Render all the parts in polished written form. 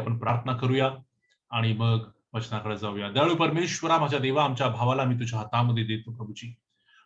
आपण प्रार्थना करूया आणि मग वचनाकडे जाऊया. दयाळू परमेश्वरा, माझ्या देवा, आमच्या भावाला मी तुझ्या हातामध्ये देतो प्रभूजी.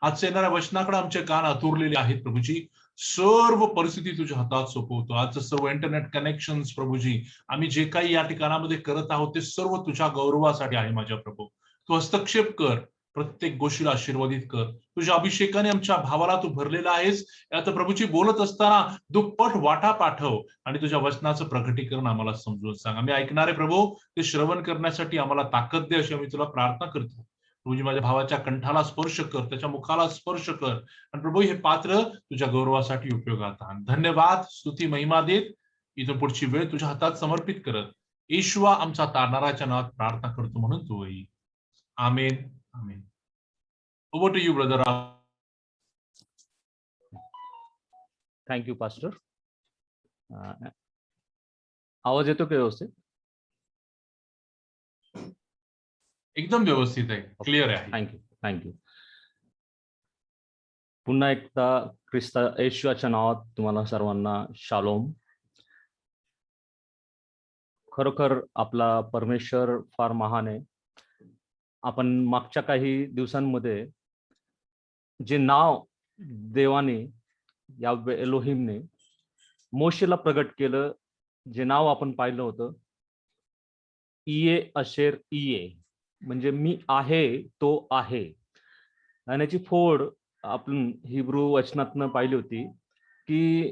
आजच्या येणाऱ्या वचनाकडे आमचे कान आतुरलेले आहेत प्रभूजी. सर्व परिस्थिती तुझ्या हातात सोपवतो. आजचं सर्व इंटरनेट कनेक्शन प्रभूजी, आम्ही जे काही या ठिकाणामध्ये करत आहोत ते सर्व तुझ्या गौरवासाठी आहे माझ्या प्रभू. तू हस्तक्षेप कर, प्रत्येक गोष्टीला आशीर्वादित कर. तुझ्या अभिषेकाने आमच्या भावाला तू भरलेला आहेस. आता प्रभूजी बोलत असताना दुप्पट वाटा पाठव आणि तुझ्या वचनाचं प्रकटीकरण आम्हाला समजून सांग. आम्ही ऐकणारे प्रभू, ते श्रवण करण्यासाठी आम्हाला ताकद दे, अशी आम्ही तुला प्रार्थना करतो. प्रभूजी, माझ्या भावाच्या कंठाला स्पर्श कर, त्याच्या मुखाला स्पर्श कर आणि प्रभू हे पात्र तुझ्या गौरवासाठी उपयोगात आण. धन्यवाद, स्तुती, महिमा देत इथून पुढची वेळ तुझ्या हातात समर्पित करत येशुवा आमचा तारणाराच्या नावात प्रार्थना करतो म्हणून तू होई. Amen. Amen. Over to you brother. Thank you pastor. आवाज येतो का व्यवस्थित? एकदम व्यवस्थित आहे, क्लिअर आहे. Thank you thank you. पुन्हा एकदा ख्रिस्त येशूच्या नावात तुम्हाला सर्वांना शालोम. खरोखर आपला परमेश्वर फार महान आहे. आपण मागच्या काही दिवसांमध्ये जे नाव देवाने याह्वे एलोहिमने मोशेला प्रगट केलं, जे नाव आपण पाहिलं होतं, इये अशेर इये, म्हणजे मी आहे तो आहे. आणि याची फोड आपण हिब्रू वचनातनं पाहिली होती की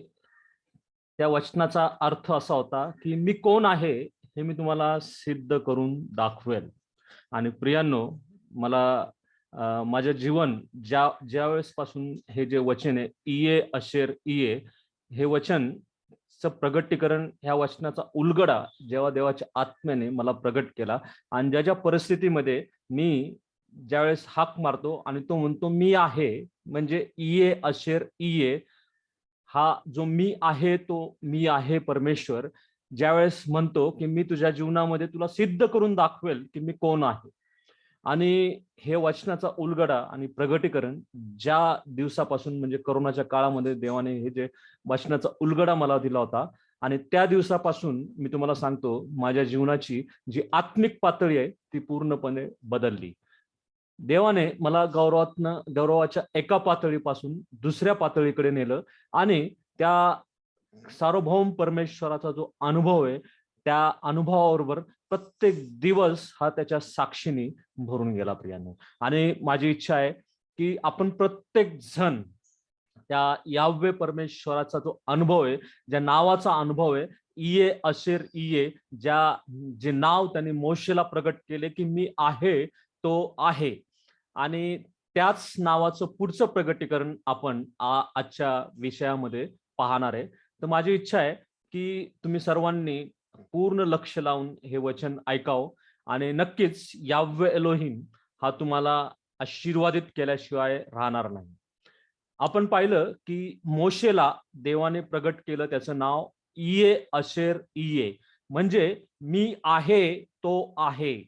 त्या वचनाचा अर्थ असा होता की मी कोण आहे हे मी तुम्हाला सिद्ध करून दाखवेल. आणि प्रियांनो, मला माझं जीवन ज्या वेळेस पासून हे जे वचन आहे इये अशेर इये, हे वचनचं प्रगटीकरण, ह्या वचनाचा उलगडा जेव्हा देवाच्या आत्म्याने मला प्रगट केला आणि ज्या परिस्थितीमध्ये मी ज्यावेळेस हाक मारतो आणि तो म्हणतो मी आहे, म्हणजे इये अशेर इये, हा जो मी आहे तो मी आहे परमेश्वर ज्यावेळेस म्हणतो की मी तुझ्या जीवनामध्ये तुला सिद्ध करून दाखवेल की मी कोण आहे. आणि हे वचनाचा उलगडा आणि प्रगटीकरण ज्या दिवसापासून, म्हणजे कोरोनाच्या काळामध्ये देवाने हे जे वचनाचा उलगडा मला दिला होता, आणि त्या दिवसापासून मी तुम्हाला सांगतो माझ्या जीवनाची जी आत्मिक पातळी आहे ती पूर्णपणे बदलली. देवाने मला गौरवाच्या एका पातळीपासून दुसऱ्या पातळीकडे नेलं आणि त्या सार्वभौम परमेश्वराचा जो अनुभव आहे त्या अनुभवाबरोबर प्रत्येक दिवस हा त्याच्या साक्षीने भरून गेला प्रियांनो. आणि माझी इच्छा आहे की आपण प्रत्येक जण त्या याह्वे परमेश्वराचा जो अनुभव आहे, ज्या नावाचा अनुभव आहे इये अशेर इये, जे नाव त्यांनी मोशेला प्रगट केले की मी आहे तो आहे, आणि त्याच नावाचं पुढचं प्रगटीकरण आपण आजच्या विषयामध्ये पाहणार आहे. तर माझी इच्छा आहे की तुम्ही सर्वांनी पूर्ण लक्ष लावून हे वचन ऐकावं आणि नक्कीच याह्वे एलोहिम हा तुम्हाला आशीर्वादित केल्याशिवाय राहणार नाही. आपण पाहिलं की मोशेला देवाने प्रगट केलं त्याचं नाव इये अशेर इये, म्हणजे मी आहे तो आहे.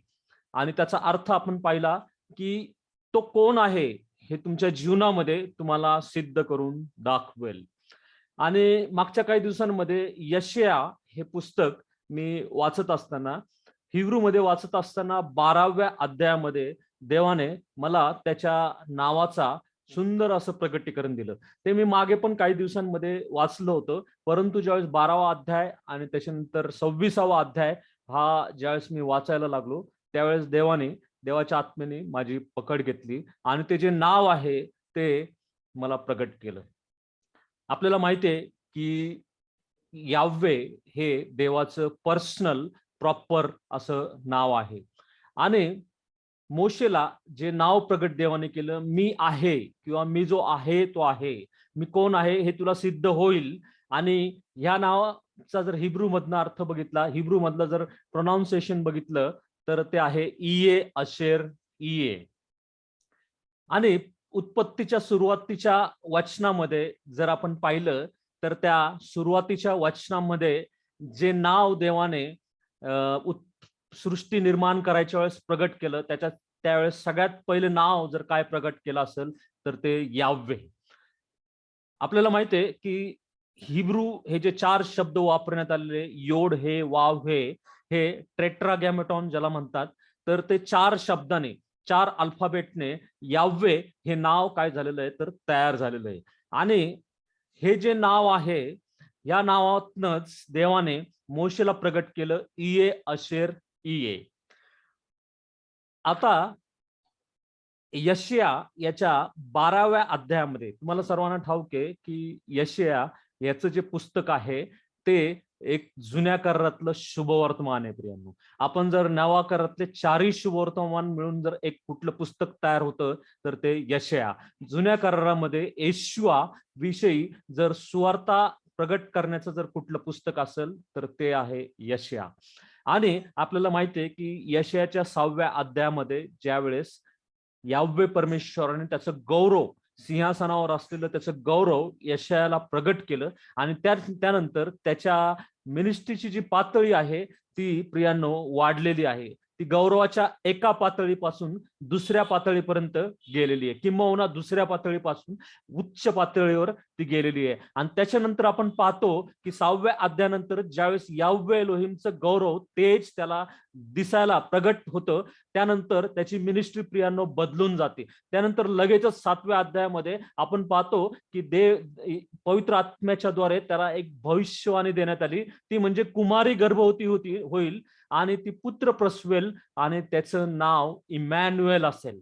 आणि त्याचा अर्थ आपण पाहिला की तो कोण आहे हे तुमच्या जीवनामध्ये तुम्हाला सिद्ध करून दाखवेल. आणि मागच्या काही दिवसांमध्ये यशया हे पुस्तक मी वाचत असताना, हिब्रूमध्ये वाचत असताना 12व्या अध्यायामध्ये देवाने मला त्याच्या नावाचा सुंदर असं प्रगटीकरण दिलं. ते मी मागे पण काही दिवसांमध्ये वाचलं होतं, परंतु ज्यावेळेस 12वा अध्याय आणि त्याच्यानंतर 26वा अध्याय हा ज्यावेळेस मी वाचायला लागलो त्यावेळेस देवाच्या आत्म्याने माझी पकड घेतली आणि ते जे नाव आहे ते मला प्रगट केलं. आपल्याला माहिती आहे की याह्वे हे देवाचं पर्सनल प्रॉपर असं नाव आहे. आणि मोशेला जे नाव प्रगट देवाने केलं, मी आहे किंवा मी जो आहे तो आहे, मी कोण आहे हे तुला सिद्ध होईल. आणि ह्या नावाचा जर हिब्रू मधला अर्थ बघितला, हिब्रू मधलं जर प्रोनाउन्सिएशन बघितलं तर ते आहे इये अशेर इये. आणि उत्पत्तीच्या सुरुवातीच्या वचनामध्ये जर आपण पाहिलं तर त्या सुरुवातीच्या वचनामध्ये जे नाव देवाने सृष्टी निर्माण करायच्या वेळेस प्रगट केलं, त्यावेळेस सगळ्यात पहिले नाव जर काय प्रगट केलं असेल तर ते याह्वे. आपल्याला माहिती आहे की हिब्रू हे जे 4 शब्द वापरण्यात आलेले, योड हे, वाव हे, हे टेट्रागॅमेटॉन ज्याला म्हणतात, तर ते 4 शब्दाने, 4 अल्फाबेटने यावे हे नाव काय झालेलं आहे तर तयार झालेलं आहे. आणि हे जे नाव आहे, या नावातनच देवाने मोशेला प्रगट केलं, इये अशेर इये. आता यशाया याच्या 12व्या अध्यायामध्ये तुम्हाला सर्वांना ठाऊक आहे की यशाया याचं जे पुस्तक आहे ते एक जुन्या करारातलं शुभवर्तमान आहे प्रियांनो. आपण जर नवा करारातले 4ही शुभवर्तमान मिळून जर एक कुठलं पुस्तक तयार होतं तर ते यशाया. जुन्या करारामध्ये येशूआ विषयी जर सुवार्ता प्रगट करण्याचं जर कुठलं पुस्तक असेल तर ते आहे यशाया. आणि आपल्याला माहिती आहे की यशायाच्या 6व्या अध्यायामध्ये ज्यावेळेस याह्वे परमेश्वराने त्याचं गौरव, सिंहासनावर असलेलं त्याचं गौरव यशायाला प्रगट केलं आणि त्यानंतर त्याच्या मिनिस्ट्रीची जी पातळी आहे ती प्रियांनो वाढलेली आहे. ती गौरवाच्या एका पातळीपासून दुसऱ्या पातळीपर्यंत गेलेली आहे, किंबहुना दुसऱ्या पातळीपासून उच्च पातळीवर ती गेलेली आहे. आणि त्याच्यानंतर आपण पाहतो की 6व्या अध्यायानंतर ज्यावेळेस याह्वे एलोहिमचं गौरव तेज त्याला दिसायला प्रगट होतं, त्यानंतर त्याची मिनिस्ट्री प्रियांनो बदलून जाते. त्यानंतर लगेचच 7व्या अध्यायामध्ये आपण पाहतो की पवित्र आत्म्याच्या द्वारे त्याला एक भविष्यवाणी देण्यात आली, ती म्हणजे कुमारी गर्भवती होईल आणि ती पुत्र प्रसवेल आणि त्याचं नाव इमॅन्युएल असेल.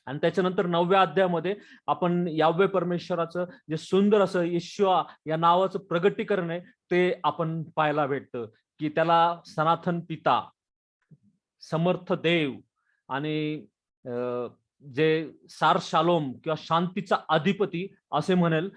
आणि त्याच्यानंतर 9व्या अध्यायामध्ये आपण याह्वे परमेश्वराचं जे सुंदर असं येशूआ या नावाचं प्रगटीकरण आहे ते आपण पाहायला भेटतं की त्याला सनातन पिता, समर्थ देव आणि जे सार शालोम किंवा शांतीचा अधिपती असे म्हणेल,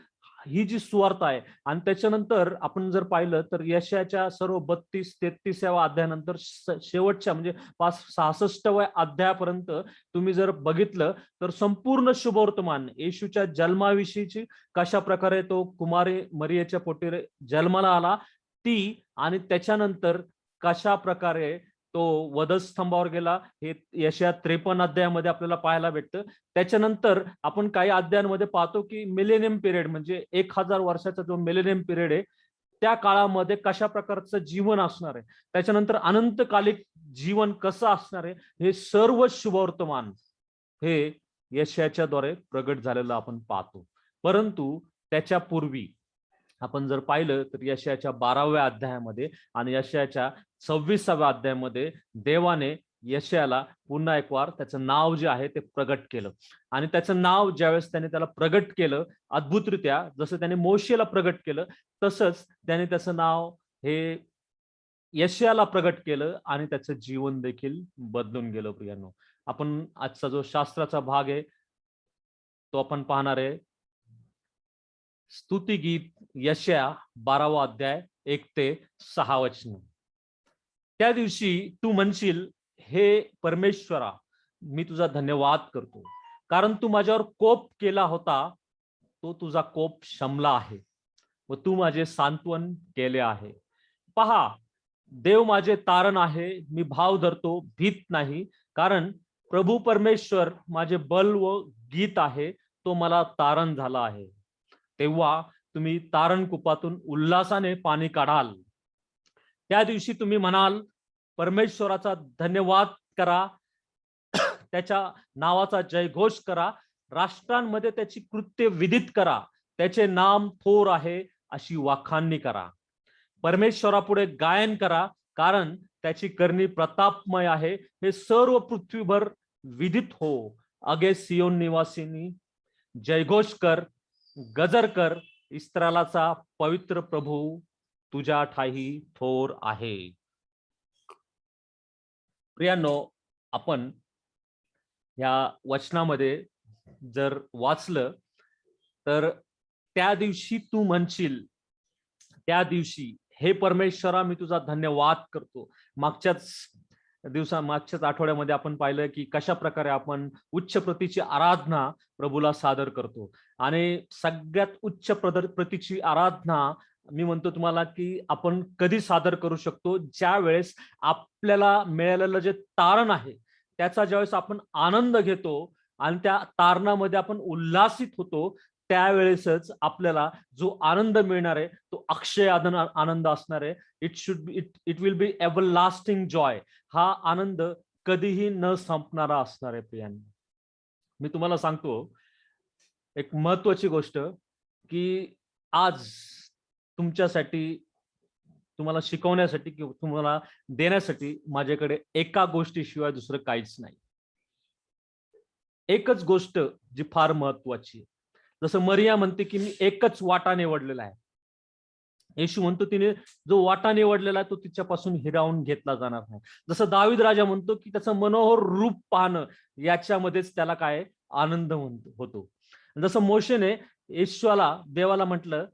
ही जी सुवार्ता आहे. आणि त्याच्यानंतर आपण जर पाहिलं तर यशायाच्या सर्व 32-33व्या अध्यायानंतर शेवटच्या म्हणजे 66व्या अध्यायापर्यंत तुम्ही जर बघितलं तर संपूर्ण शुभवर्तमान येशूच्या जन्माविषयीची, कशा प्रकारे तो कुमारी मरियेच्या पोटी जन्माला आला ती, आणि त्याच्यानंतर कशा प्रकारे तो वधस्तंभावर गेला हे यशाया 53 अध्यायामध्ये आपल्याला पाहायला भेटतं. त्याच्यानंतर आपण काही अध्यायांमध्ये पाहतो की मिलेनियम पिरियड म्हणजे 1000 वर्षाचा जो मिलेनियम पिरियड आहे त्या काळामध्ये कशा प्रकारचं जीवन असणार आहे, त्याच्यानंतर अनंतकालिक जीवन कसं असणार आहे, हे सर्व शुभवर्तमान हे यशायाच्या द्वारे प्रगट झालेलं आपण पाहतो. परंतु त्याच्या पूर्वी आपण जर पाहिलं तर यशायाच्या 12व्या अध्यायामध्ये आणि यशायाच्या 26व्या अध्यायामध्ये देवाने यशायाला पुन्हा एक वार त्याचं नाव जे आहे ते प्रगट केलं. आणि त्याचं नाव ज्यावेळेस त्याने त्याला प्रगट केलं अद्भुतरित्या, जसं त्याने मोशेला प्रगट केलं तसंच त्याने त्याचं नाव हे यशायाला प्रगट केलं आणि त्याचं जीवन देखील बदलून गेलं. प्रियांनो, आपण आजचा जो शास्त्राचा भाग आहे तो आपण पाहणार आहे. स्तुतिगीत यशाया 12वा अध्याय 1 ते 6 वचन. त्या दिवशी तू म्हणशील, हे परमेश्वरा, मी तुझा धन्यवाद करतो, कारण तू माझ्यावर कोप केला होता, तो तुझा कोप शमला आहे व तू माझे सांत्वन केले आहे. पहा, देव माझे तारण आहे, मी भाव धरतो, भीत नाही, कारण प्रभू परमेश्वर माझे बल व गीत आहे, तो मला तारण झाला आहे. तेव्हा तुम्ही तारण कुपातून उल्हासाने पाणी काढाल. त्या दिवशी तुम्ही म्हणाल, परमेश्वराचा धन्यवाद करा, त्याच्या नावाचा जयघोष करा, राष्ट्रांमध्ये त्याची कृत्य विदित करा, त्याचे नाम थोर आहे अशी वाखाणणी करा. परमेश्वरापुढे गायन करा, कारण त्याची करणी प्रतापमय आहे, हे सर्व पृथ्वीभर विदित हो. अगे सियोन निवासिनी, जयघोष कर, गजर कर, इस्रायलाचा पवित्र प्रभू तुझ्या ठाई थोर आहे. प्रियांनो, आपण या वचनामध्ये जर वाचलं तर त्या दिवशी तू म्हणशील, त्या दिवशी हे परमेश्वरा मी तुझा धन्यवाद करतो. मागच्याच आठवड्यामध्ये आपण पाहिलं की कशा प्रकारे आपण उच्च प्रतीची आराधना प्रभूला सादर करतो. आणि सगळ्यात उच्च प्रतीची आराधना मी म्हणतो तुम्हाला की आपण कधी सादर करू शकतो, ज्या वेळेस आपल्याला मिळालेलं जे तारण आहे त्याचा ज्यावेळेस आपण आनंद घेतो आणि त्या तारणामध्ये आपण उल्हासित होतो, त्यावेळेसच आपल्याला जो आनंद मिळणार आहे तो अक्षय आनंद असणार आहे. It will be everlasting joy. हा आनंद कधीही न संपणारा असणार आहे प्रियांनो. मी तुम्हाला सांगतो एक महत्वाची गोष्ट, की आज तुमच्यासाठी, तुम्हाला शिकवण्यासाठी किंवा तुम्हाला देण्यासाठी माझ्याकडे एका गोष्टीशिवाय दुसरं काहीच नाही. एकच गोष्ट जी फार महत्वाची आहे. जसं मरिया म्हणते की मी एकच वाटा निवडलेला आहे. येशू म्हणतो तिने जो वाटा निवडलेला आहे तो तिच्यापासून हिरावून घेतला जाणार नाही. जसं दावीद राजा म्हणतो की त्याचं मनोहर रूप पाहणं याच्यामध्येच त्याला काय आनंद होतो. जसं मोशेने येशूला देवाला म्हटलं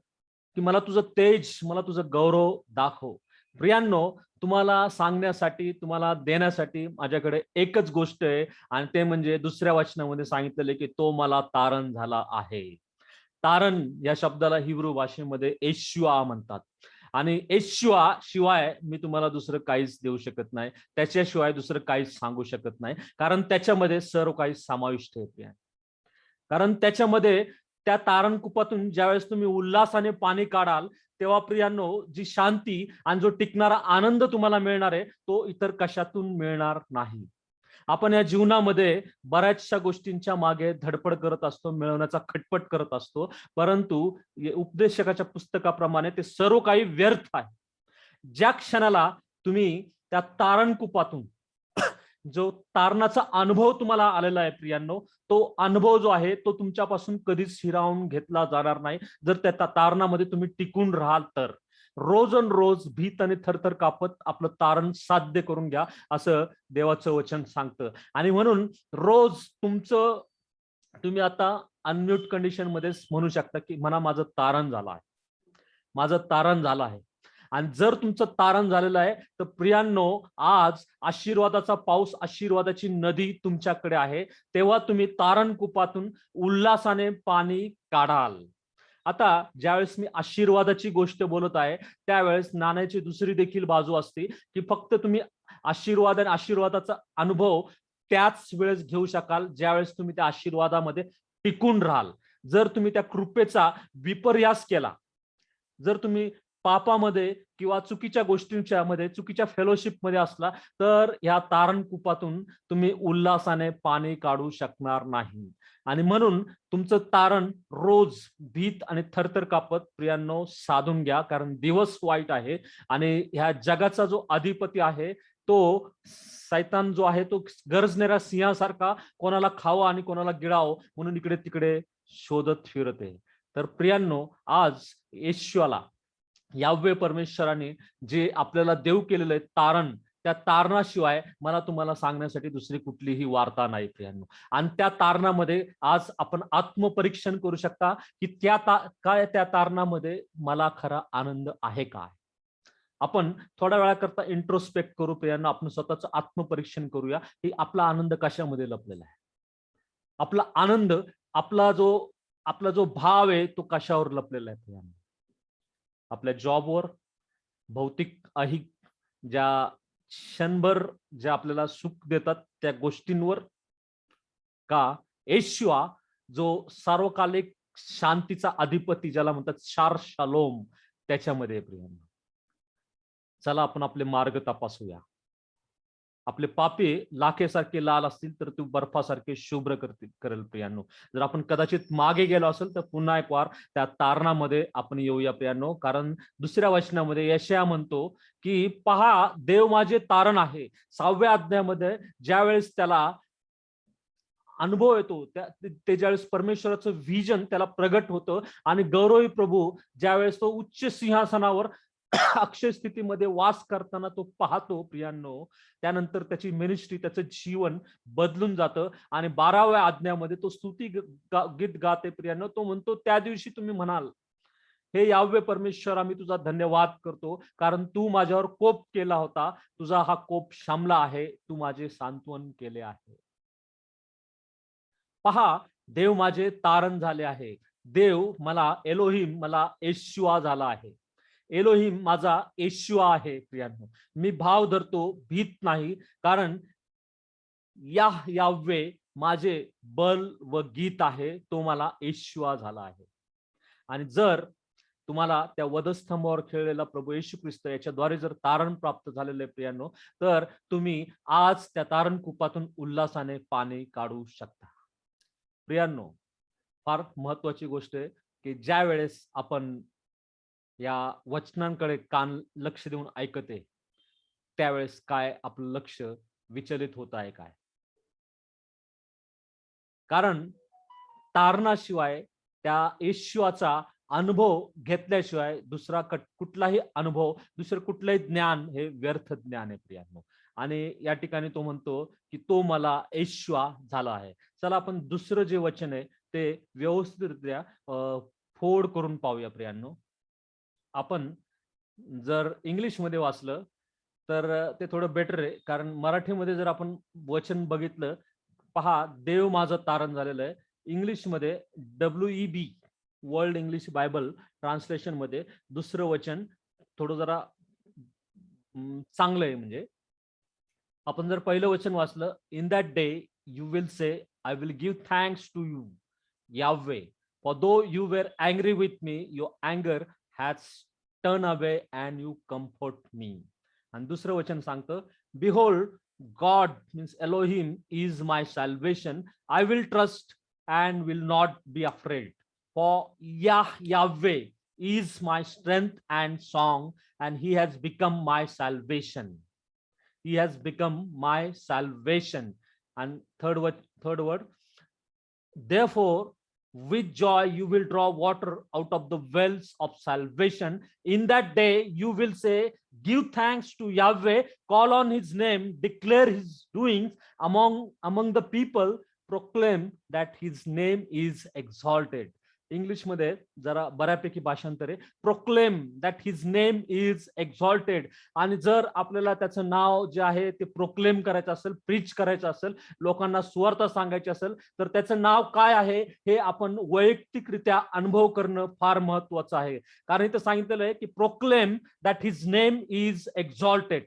की मला तुझं तेज, मला तुझं गौरव दाखव. प्रियांनो, तुम्हाला सांगण्यासाठी, तुम्हाला देण्यासाठी माझ्याकडे एकच गोष्ट आहे आणि ते म्हणजे दुसऱ्या वचनामध्ये सांगितलेले की तो मला तारण झाला आहे. तारण या शब्दाला हिब्रू भाषेमध्ये येशूआ म्हणतात आणि येशूआ शिवाय मी तुम्हाला दुसरं काहीच देऊ शकत नाही. त्याच्याशिवाय दुसरं काहीच सांगू शकत नाही, कारण त्याच्यामध्ये सर्व काही समाविष्ट आहे. कारण त्याच्यामध्ये त्या तारणकुपातून ज्यावेळेस तुम्ही उल्हासाने पाणी काढाल तेव्हा प्रियांनो जी शांती आणि जो टिकणारा आनंद तुम्हाला मिळणार आहे तो इतर कशातून मिळणार नाही. आपण या जीवनामध्ये बऱ्याचशा गोष्टींच्या मागे धडपड करत असतो, मिळवण्याचा खटपट करत असतो, परंतु उपदेशकाच्या पुस्तकाप्रमाणे ते सर्व काही व्यर्थ आहे. ज्या क्षणाला तुम्ही त्या तारणकुपातून जो तारणाचा अनुभव तुम्हाला आलेला आहे प्रियांनो, तो अनुभव जो आहे तो तुमच्यापासून कधीच हिरावून घेतला जाणार नाही जर त्या तारणामध्ये तुम्ही टिकून राहाल तर. रोज रोज भीत आणि थरथर कापत आपलं तारण साध्य करून घ्या असं देवाचं वचन सांगतं. आणि म्हणून रोज तुम्ही आता अनम्यूट कंडिशन मध्ये म्हणू शकता की म्हणा माझं तारण झालं आहे, माझं तारण झालं आहे. आणि जर तुमचं तारण झालेलं आहे तर प्रियांनो आज आशीर्वादाचा पाऊस, आशीर्वादाची नदी तुमच्याकडे आहे, तेव्हा तुम्ही तारण कुपातून उल्हासाने पाणी काढाल. आता ज्यावेळेस मी आशीर्वादाची गोष्ट बोलत आहे त्यावेळेस नाण्याची दुसरी देखील बाजू असते की फक्त तुम्ही आशीर्वाद आणि आशीर्वादाचा अनुभव त्याच वेळेस घेऊ शकाल ज्यावेळेस तुम्ही त्या आशीर्वादामध्ये टिकून राहाल. जर तुम्ही त्या कृपेचा विपर्यास केला, जर तुम्ही पापामध्ये किंवा चुकीच्या गोष्टींच्या मध्ये, चुकीच्या फेलोशिप मध्ये असला तर या तारण कुपातून तुम्ही उल्हासाने पाणी काढू शकणार नाही. आणि म्हणून तुमचं तारण रोज भीत आणि थरथर कापत प्रियांनो साधून घ्या, कारण दिवस वाईट आहे आणि ह्या जगाचा जो अधिपती आहे तो सैतान जो आहे तो गरजणाऱ्या सिंहासारखा कोणाला खावं आणि कोणाला गिळावं म्हणून इकडे तिकडे शोधत फिरत आहे. तर प्रियांनो आज येशूला, यावे परमेश्वराने जे आपल्याला देव केलेलं आहे तारण, त्या तारणाशिवाय मला तुम्हाला सांगण्यासाठी दुसरी कुठलीही वार्ता नाही प्रियांनो. आणि त्या तारणामध्ये आज आपण आत्मपरीक्षण करू शकता की काय त्या तारणामध्ये मला खरा आनंद आहे काय. आपण थोड्या वेळाकरता इंट्रोस्पेक्ट करू प्रियांनो, आपण स्वतःचं आत्मपरीक्षण करूया की आपला आनंद कशामध्ये लपलेला आहे. आपला आनंद, आपला जो भाव आहे तो कशावर लपलेला आहे प्रियांनो. आपल्या जॉबवर, भौतिक ऐहिक ज्या क्षणभर ज्या आपल्याला सुख देतात त्या गोष्टींवर, का येशूआ जो सार्वकालिक शांतीचा अधिपती ज्याला म्हणतात शार शालोम त्याच्यामध्ये प्रियांनो. चला आपण आपले मार्ग तपासूया. आपले पापे लाखेसारखे लाल असतील तर तू बर्फासारखे शुभ्र करेल प्रियांनो. जर आपण कदाचित मागे गेलो असेल तर पुन्हा एक वार त्या तारणामध्ये आपण येऊया प्रियांनो. कारण दुसऱ्या वचनामध्ये यशाया म्हणतो की पहा देव माझे तारण आहे. 6व्या अध्यायामध्ये ज्यावेळेस त्याला अनुभव येतो ते ज्यावेळेस परमेश्वराचं व्हिजन त्याला प्रगट होतं आणि गौरवी प्रभू ज्यावेळेस तो उच्च सिंहासनावर अक्षय स्थितीमध्ये वास करताना तो पाहतो प्रियांनो, त्यानंतर त्याची मिनिस्ट्री, त्याचं जीवन बदलून जातं. आणि 12व्या आज्ञामध्ये तो स्तुती गीत गाते प्रियांनो. तो म्हणतो त्या दिवशी तुम्ही म्हणाल हे यावे परमेश्वरा मी तुझा धन्यवाद करतो, कारण तू माझ्यावर कोप केला होता, तुझा हा कोप शामला आहे, तू माझे सांत्वन केले आहे. पहा देव माझे तारण झाले आहे. देव मला एलोहिम, मला येशूआ झाला आहे. एलोहिम माझा येशूआ आहे प्रियांनो. मी भाव धरतो, भीत नाही, कारण यावे माझे बल व गीत आहे तो मला येशुआ झाला आहे. आणि जर तुम्हाला त्या वधस्तंभावर खेळलेला प्रभू येशू ख्रिस्त याच्याद्वारे जर तारण प्राप्त झालेलं आहे प्रियांनो, तर तुम्ही आज त्या तारण कुपातून उल्हासाने पाणी काढू शकता. प्रियांनो, फार महत्वाची गोष्ट आहे की ज्या वेळेस आपण या वचनांकडे कान लक्ष देऊन ऐकते, त्यावेळेस काय आपलं लक्ष विचलित होत आहे काय? कारण तारणाशिवाय त्या येशूचा अनुभव घेतल्याशिवाय दुसरा कुठलाही अनुभव, दुसरं कुठलंही ज्ञान हे व्यर्थ ज्ञान आहे प्रियांनो. आणि या ठिकाणी तो म्हणतो की तो मला येशूआ झाला आहे. चला आपण दुसरं जे वचन आहे ते व्यवस्थितरित्या फोड करून पाहूया प्रियांनो. आपण जर इंग्लिशमध्ये वाचलं तर ते थोडं बेटर आहे, कारण मराठीमध्ये जर आपण वचन बघितलं, पहा, देव माझं तारण झालेलं आहे. इंग्लिशमध्ये WEB world English Bible translation मध्ये दुसरं वचन थोडं जरा चांगलं आहे. म्हणजे आपण जर पहिलं वचन वाचलं, in that day you will say I will give thanks to you Yahweh, for though you were angry with me your अँगर has turn away and you comfort me. आणि दुसरं वचन सांगतं, behold God means Elohim is my salvation. I will trust and will not be afraid. For Yahweh is my strength and song, and he has become my salvation. He has become my salvation. And third word, therefore, with joy you will draw water out of the wells of salvation. In that day you will say, give thanks to Yahweh, call on his name, declare his doings among the people, proclaim that his name is exalted. इंग्लिशमध्ये जरा बऱ्यापैकी भाषांतर आहे, proclaim that his name is exalted. आणि जर आपल्याला त्याचं नाव जे आहे ते प्रोक्लेम करायचं असेल, प्रीच करायचं असेल, लोकांना सुवार्ता सांगायची असेल, तर त्याचं नाव काय आहे हे आपण वैयक्तिकरित्या अनुभव करणं फार महत्वाचं आहे. कारण इथं सांगितलेलं आहे की proclaim that his name is exalted.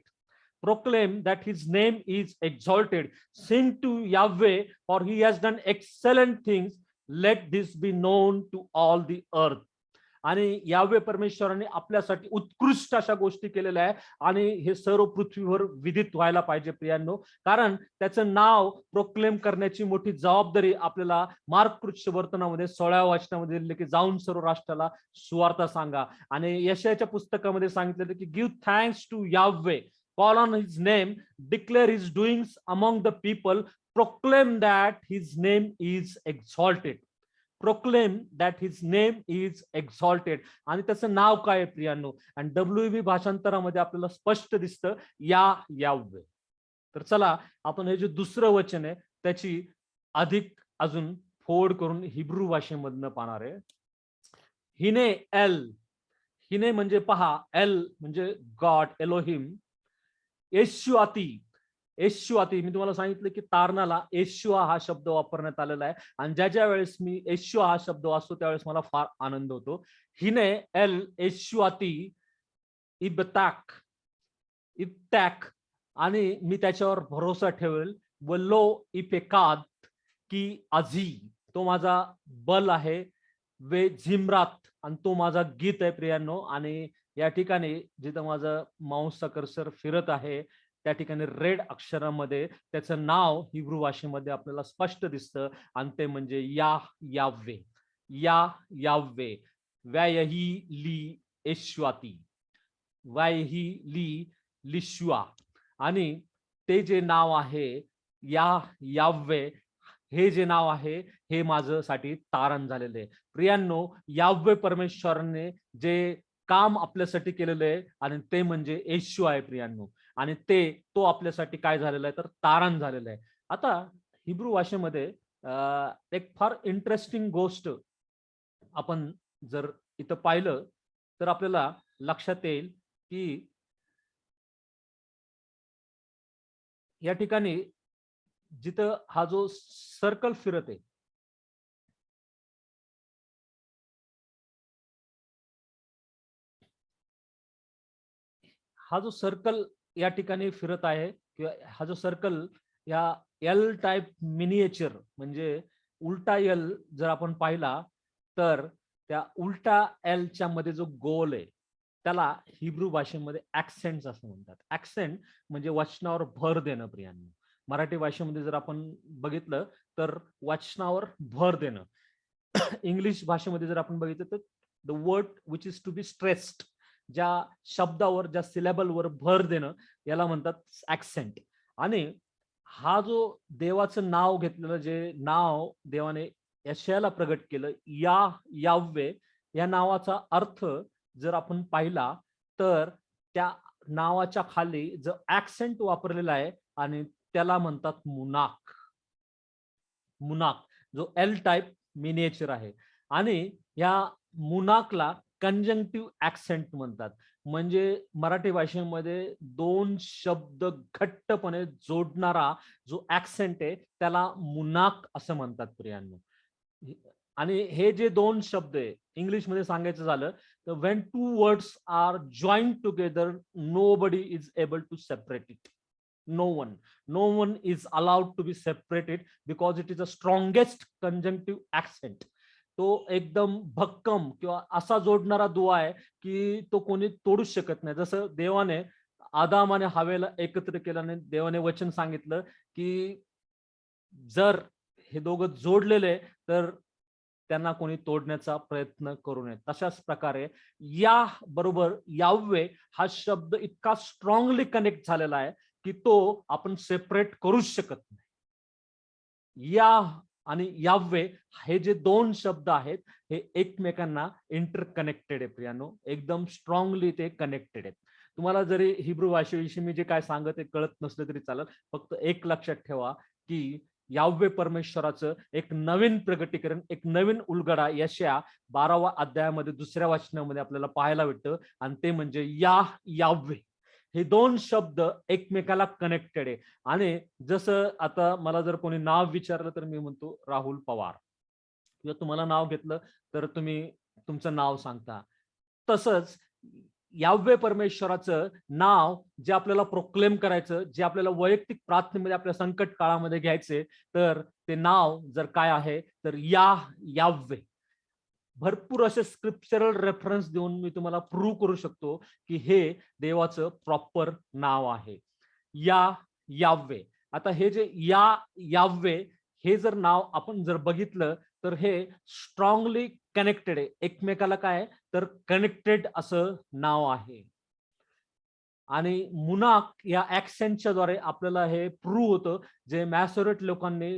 Proclaim that his name is exalted. Sing to Yahweh, for he has done excellent things. Let this be known to all the earth. आणि यावे परमेश्वराने आपल्यासाठी उत्कृष्ट अशा गोष्टी केलेल्या आहे आणि हे सर्व पृथ्वीवर विदित व्हायला पाहिजे प्रियांनो. कारण त्याचं नाव प्रोक्लेम करण्याची मोठी जबाबदारी आपल्याला मार्क वर्तनामध्ये 16व्या वचनामध्ये दिली की जाऊन सर्व राष्ट्राला सुवार्ता सांगा. आणि यशायाच्या पुस्तकामध्ये सांगितलेलं की गिव्ह थँक्स टू यावे, call on his name, declare his doings among the people, proclaim that his name is exalted. Proclaim that his name is exalted. आणि त्याचं नाव काय आहे प्रियांनो? आणि WEB भाषांतरामध्ये आपल्याला स्पष्ट दिसतं यावे. तर चला आपण हे जे दुसरं वचन आहे त्याची अधिक अजून फोड करून हिब्रू भाषेमधनं पाहणार आहे. हिने एल, हिने म्हणजे पहा, एल म्हणजे गॉड, एलोहिम. येशुआती, येशुआती मी तुम्हाला सांगितलं की तारणाला येशुआ हा शब्द वापरण्यात आलेला आहे. आणि ज्या वेळेस मी येशुआ हा शब्द वाचतो त्यावेळेस मला फार आनंद होतो. हिने एल येशुआती इब्ताक, इब्तॅक, आणि मी त्याच्यावर भरोसा ठेवेल. व लो इपेकाद की अझी, तो माझा बल आहे. वे झिमरात, आणि तो माझा गीत आहे प्रियांनो. आणि या ठिकाणी जिथं माझं माऊसचा कर्सर फिरत आहे त्या ठिकाणी रेड अक्षरामध्ये त्याचं नाव हिब्रू भाषेमध्ये आपल्याला स्पष्ट दिसतं आणि ते म्हणजे यावे. यावे व्यायही ली येशुआती, व्यायही ली लिशुआ. आणि ते जे नाव आहे यावे, हे जे नाव आहे हे माझ्यासाठी तारण झालेले आहे. प्रियांनो, यावे परमेश्वराने जे काम आपल्यासाठी केलेलं आहे आणि ते म्हणजे येशू आहे प्रियांनो. आणि तो आपल्यासाठी काय झालेलं आहे तर तारण झालेलं आहे. आता हिब्रू भाषेमध्ये एक फार इंटरेस्टिंग गोष्ट आपण जर इथं पाहिलं तर आपल्याला लक्षात येईल की या ठिकाणी जिथं हा जो सर्कल फिरत आहे, हा जो सर्कल या ठिकाणी फिरत आहे किंवा हा जो सर्कल या एल टाईप मिनिएचर म्हणजे उलटा एल जर आपण पाहिला तर त्या उलटा एलच्या मध्ये जो गोल आहे त्याला हिब्रू भाषेमध्ये ऍक्सेंट असं म्हणतात. ऍक्सेंट म्हणजे वचनावर भर देणं प्रियांनो. मराठी भाषेमध्ये जर आपण बघितलं तर वचनावर भर देणं. इंग्लिश भाषेमध्ये जर आपण बघितलं तर the word which is to be stressed, ज्या शब्दावर ज्या सिलेबलवर भर देणं याला म्हणतात ऍक्सेंट. आणि हा जो देवाचं नाव घेतलेलं जे नाव देवाने यशायाला प्रगट केलं याव्हे या नावाचा अर्थ जर आपण पाहिला तर त्या नावाच्या खाली जो ऍक्सेंट वापरलेला आहे आणि त्याला म्हणतात मुनाक. मुनाक जो एल टाईप मिनिएचर आहे आणि या मुनाकला कंजंक्टिव्ह ऍक्सेंट म्हणतात. म्हणजे मराठी भाषेमध्ये दोन शब्द घट्टपणे जोडणारा जो ऍक्सेंट आहे त्याला मुनाक असं म्हणतात प्रियांनो. आणि हे जे दोन शब्द आहे इंग्लिशमध्ये सांगायचं झालं तर when two words are joined together nobody is able to separate it. no one is allowed to be separated because it is the strongest conjunctive accent. तो एकदम भक्कम किंवा असा जोडणारा दुवा आहे की तो कोणी तोडूच शकत नाही. जसं देवाने आदाम आणि हवेला एकत्र केल्याने देवाने वचन सांगितलं की जर हे दोघं जोडलेले तर त्यांना कोणी तोडण्याचा प्रयत्न करू नये. तशाच प्रकारे या बरोबर याव्हे हा शब्द इतका स्ट्रॉंगली कनेक्ट झालेला आहे की तो आपण सेपरेट करूच शकत नाही. या आणि याव्हे हे जे दोन शब्द आहेत हे एकमेकांना इंटरकनेक्टेड आहे प्रियानो. एकदम स्ट्रॉंगली ते कनेक्टेड आहेत. तुम्हाला जरी हिब्रू भाषेविषयी मी जे काय सांगत ते कळत नसलं तरी चालेल, फक्त एक लक्षात ठेवा की याव्हे परमेश्वराचं एक नवीन प्रगटीकरण, एक नवीन उलगडा यशया 12व्या अध्यायामध्ये 2ऱ्या वचनामध्ये आपल्याला पाहायला भेटतं आणि ते म्हणजे याव्हे. हे दोन शब्द एकमेकाला कनेक्टेड आहे. आणि जसं आता मला जर कोणी नाव विचारलं तर मी म्हणतो राहुल पवार, किंवा तुम्हाला नाव घेतलं तर तुम्ही तुमचं नाव सांगता. तसंच याव्हे परमेश्वराचं नाव जे आपल्याला प्रोक्लेम करायचं, जे आपल्याला वैयक्तिक प्रार्थनेमध्ये आपल्या संकट काळामध्ये घ्यायचे, तर ते नाव जर काय आहे तर याव्हे. भरपूर असे स्क्रिप्चरल रेफरन्स देऊन मी तुम्हाला प्रूव्ह करू शकतो की हे देवाचं प्रॉपर नाव आहे याव्हे. आता हे जे याव्हे हे जर नाव आपण जर बघितलं तर हे स्ट्रॉंगली कनेक्टेड आहे एकमेकाला. काय तर कनेक्टेड असं नाव आहे. आणि मुनाक या ऍक्सेंटच्या द्वारे आपल्याला हे प्रूव्ह होतं, जे मॅसोरेट लोकांनी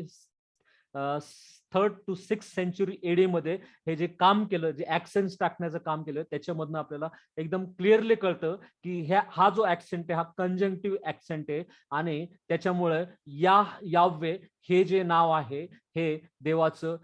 3rd to 6th century eddy मध्ये हे जे काम केलं, जे ऍक्सेंट टाकण्याचं काम केलं, त्याच्यामधनं आपल्याला एकदम क्लिअरली कळतं की हा जो ऍक्सेंट आहे हा कंजंक्टिव्ह ऍक्सेंट आहे आणि त्याच्यामुळे याव्हे हे जे नाव आहे हे देवाचं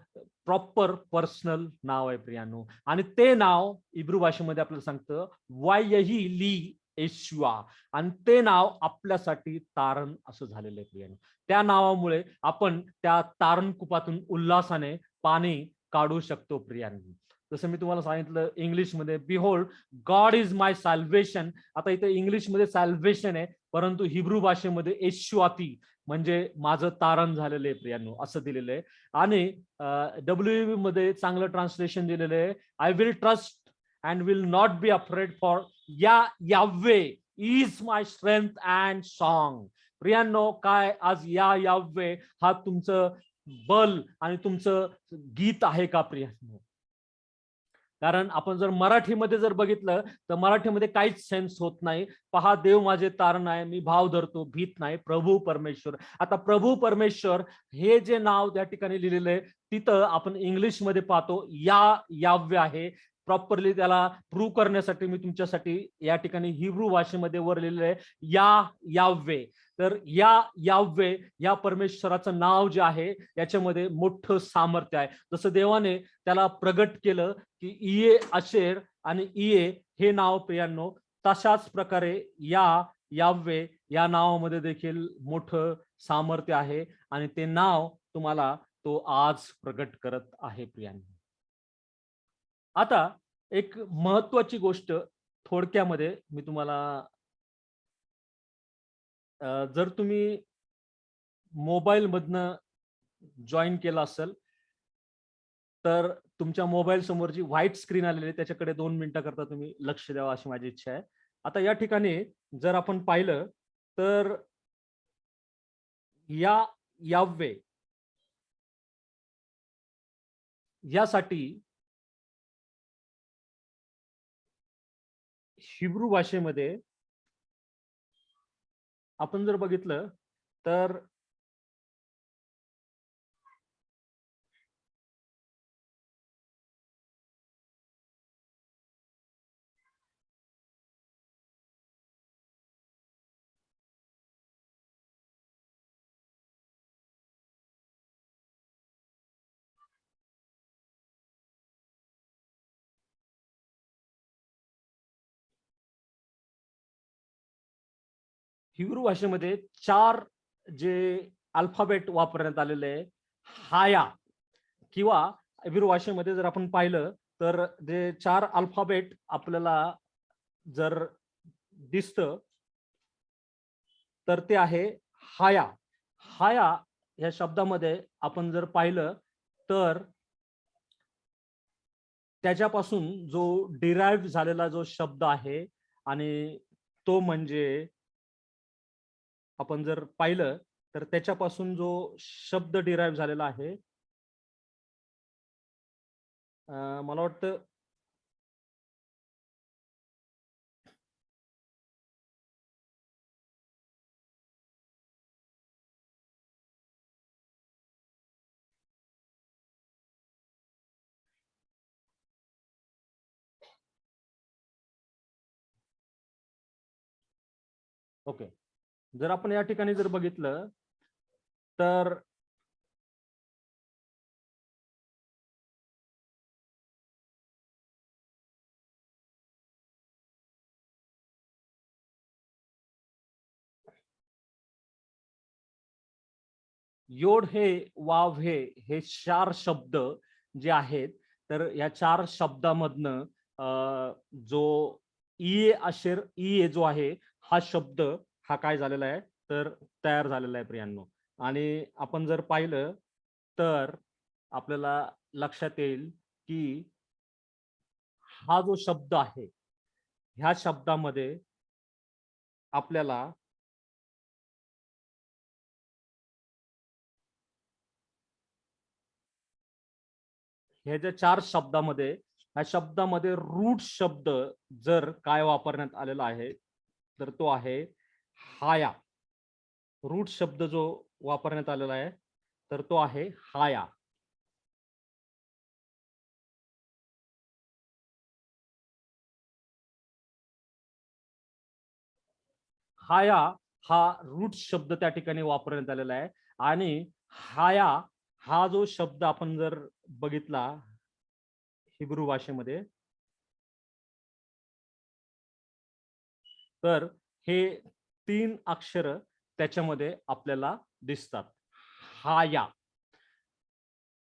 प्रॉपर पर्सनल नाव आहे प्रियांनो. आणि ते नाव इब्रू भाषेमध्ये आपल्याला सांगतं वायही ली येशुआ, आणि ते नाव आपल्यासाठी तारण असं झालेलं आहे प्रियांनो. त्या नावामुळे आपण त्या तारण कुपातून उल्हासाने पाणी काढू शकतो प्रियांनो. जसं मी तुम्हाला सांगितलं इंग्लिशमध्ये बिहोल्ड गॉड इज माय सॅल्वेशन. आता इथे इंग्लिशमध्ये सॅल्वेशन आहे, परंतु हिब्रू भाषेमध्ये येशुआती म्हणजे माझं तारण झालेलं आहे प्रियांनो असं दिलेलं आहे. आणि WEB मध्ये चांगलं ट्रान्सलेशन दिलेलं आहे, I will trust and will not be afraid for Yahweh is my strength and song. प्रियांनो काय आज याव्हे हा तुमचं बल आणि तुमचं गीत आहे का प्रियांनो? कारण आपण जर मराठीमध्ये जर बघितलं तर मराठीमध्ये काहीच सेन्स होत नाही. पहा देव माझे तारण आहे, मी भाव धरतो भीत नाही, प्रभू परमेश्वर. आता प्रभू परमेश्वर हे जे नाव त्या ठिकाणी लिहिलेलं आहे तिथं आपण इंग्लिशमध्ये पाहतो याव्हे आहे. प्रॉपरली त्याला प्रूव्ह करण्यासाठी मी तुमच्यासाठी या ठिकाणी हिब्रू भाषेमध्ये वर लिहिलेलं आहे याव्हे. तर याव्हे या परमेश्वराचं नाव जे आहे याच्यामध्ये मोठं सामर्थ्य आहे. जसं देवाने त्याला प्रगट केलं की इये अशेर आणि इये हे नाव प्रियांनो, तशाच प्रकारे याव्हे या नावामध्ये देखील मोठं सामर्थ्य आहे आणि ते नाव तुम्हाला तो आज प्रगट करत आहे प्रियांनो. आता एक महत्वाची गोष्ट थोडक्यामध्ये मी तुम्हाला जर तुम्ही मोबाईल मधनं जॉईन केला असेल तर तुमच्या मोबाईल समोर जी व्हाईट स्क्रीन आलेली आहे त्याच्याकडे 2 मिनिटं करता तुम्ही लक्ष द्यावं अशी माझी इच्छा आहे. आता या ठिकाणी जर आपण पाहिलं तर यावे यासाठी हिब्रू भाषेमध्ये आपण जर बघितलं तर हिब्रू भाषेमध्ये 4 जे अल्फाबेट वापरण्यात आलेले आहे हाया किंवा हिब्रू भाषेमध्ये जर आपण पाहिलं तर जे 4 अल्फाबेट आपल्याला जर दिसतं तर ते आहे हाया. हाया या शब्दामध्ये आपण जर पाहिलं तर त्याच्यापासून जो डिराइव्ह झालेला जो शब्द आहे आणि तो म्हणजे आपण जर पाहिलं तर त्याच्यापासून जो शब्द डिराइव्ह झालेला आहे मला वाटतं ओके. जर आपण या ठिकाणी जर बघितलं तर योड हे वाव हे 4 शब्द जे आहेत तर या 4 शब्दामधनं जो इये अशेर इये जो आहे हा शब्द हा काय झालेला आहे तर तयार झालेला आहे प्रियांनो. आणि आपण जर पाहिलं तर आपल्याला लक्षात येईल की हा जो शब्द आहे ह्या शब्दामध्ये आपल्याला हे जे 4 शब्दामध्ये ह्या शब्दामध्ये रूट शब्द जर काय वापरण्यात आलेला आहे तर तो आहे हाया. रूट शब्द जो वापरण्यात आलेला आहे तर तो आहे हाया. हाया हा रूट शब्द त्या ठिकाणी वापरण्यात आलेला आहे आणि हाया हा जो शब्द आपण जर बघितला हिब्रू भाषेमध्ये तर हे 3 अक्षर त्याच्यामध्ये आपल्याला दिसतात. हाया.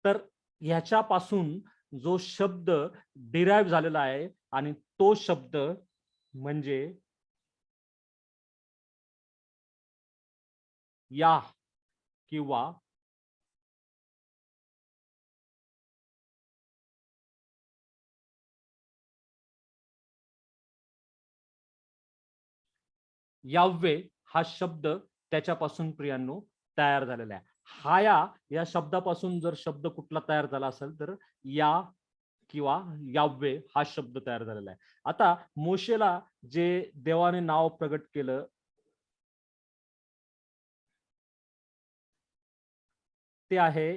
तर ह्याच्यापासून जो शब्द डिराइव्ह झालेला आहे आणि तो शब्द म्हणजे या किंवा यावे हा शब्द त्याच्यापासून प्रियांनो तयार झालेला आहे. हाया या शब्दापासून जर शब्द कुठला तयार झाला असेल तर या किंवा यावे हा शब्द तयार झालेला आहे. आता मोशेला जे देवाने नाव प्रगट केलं ते आहे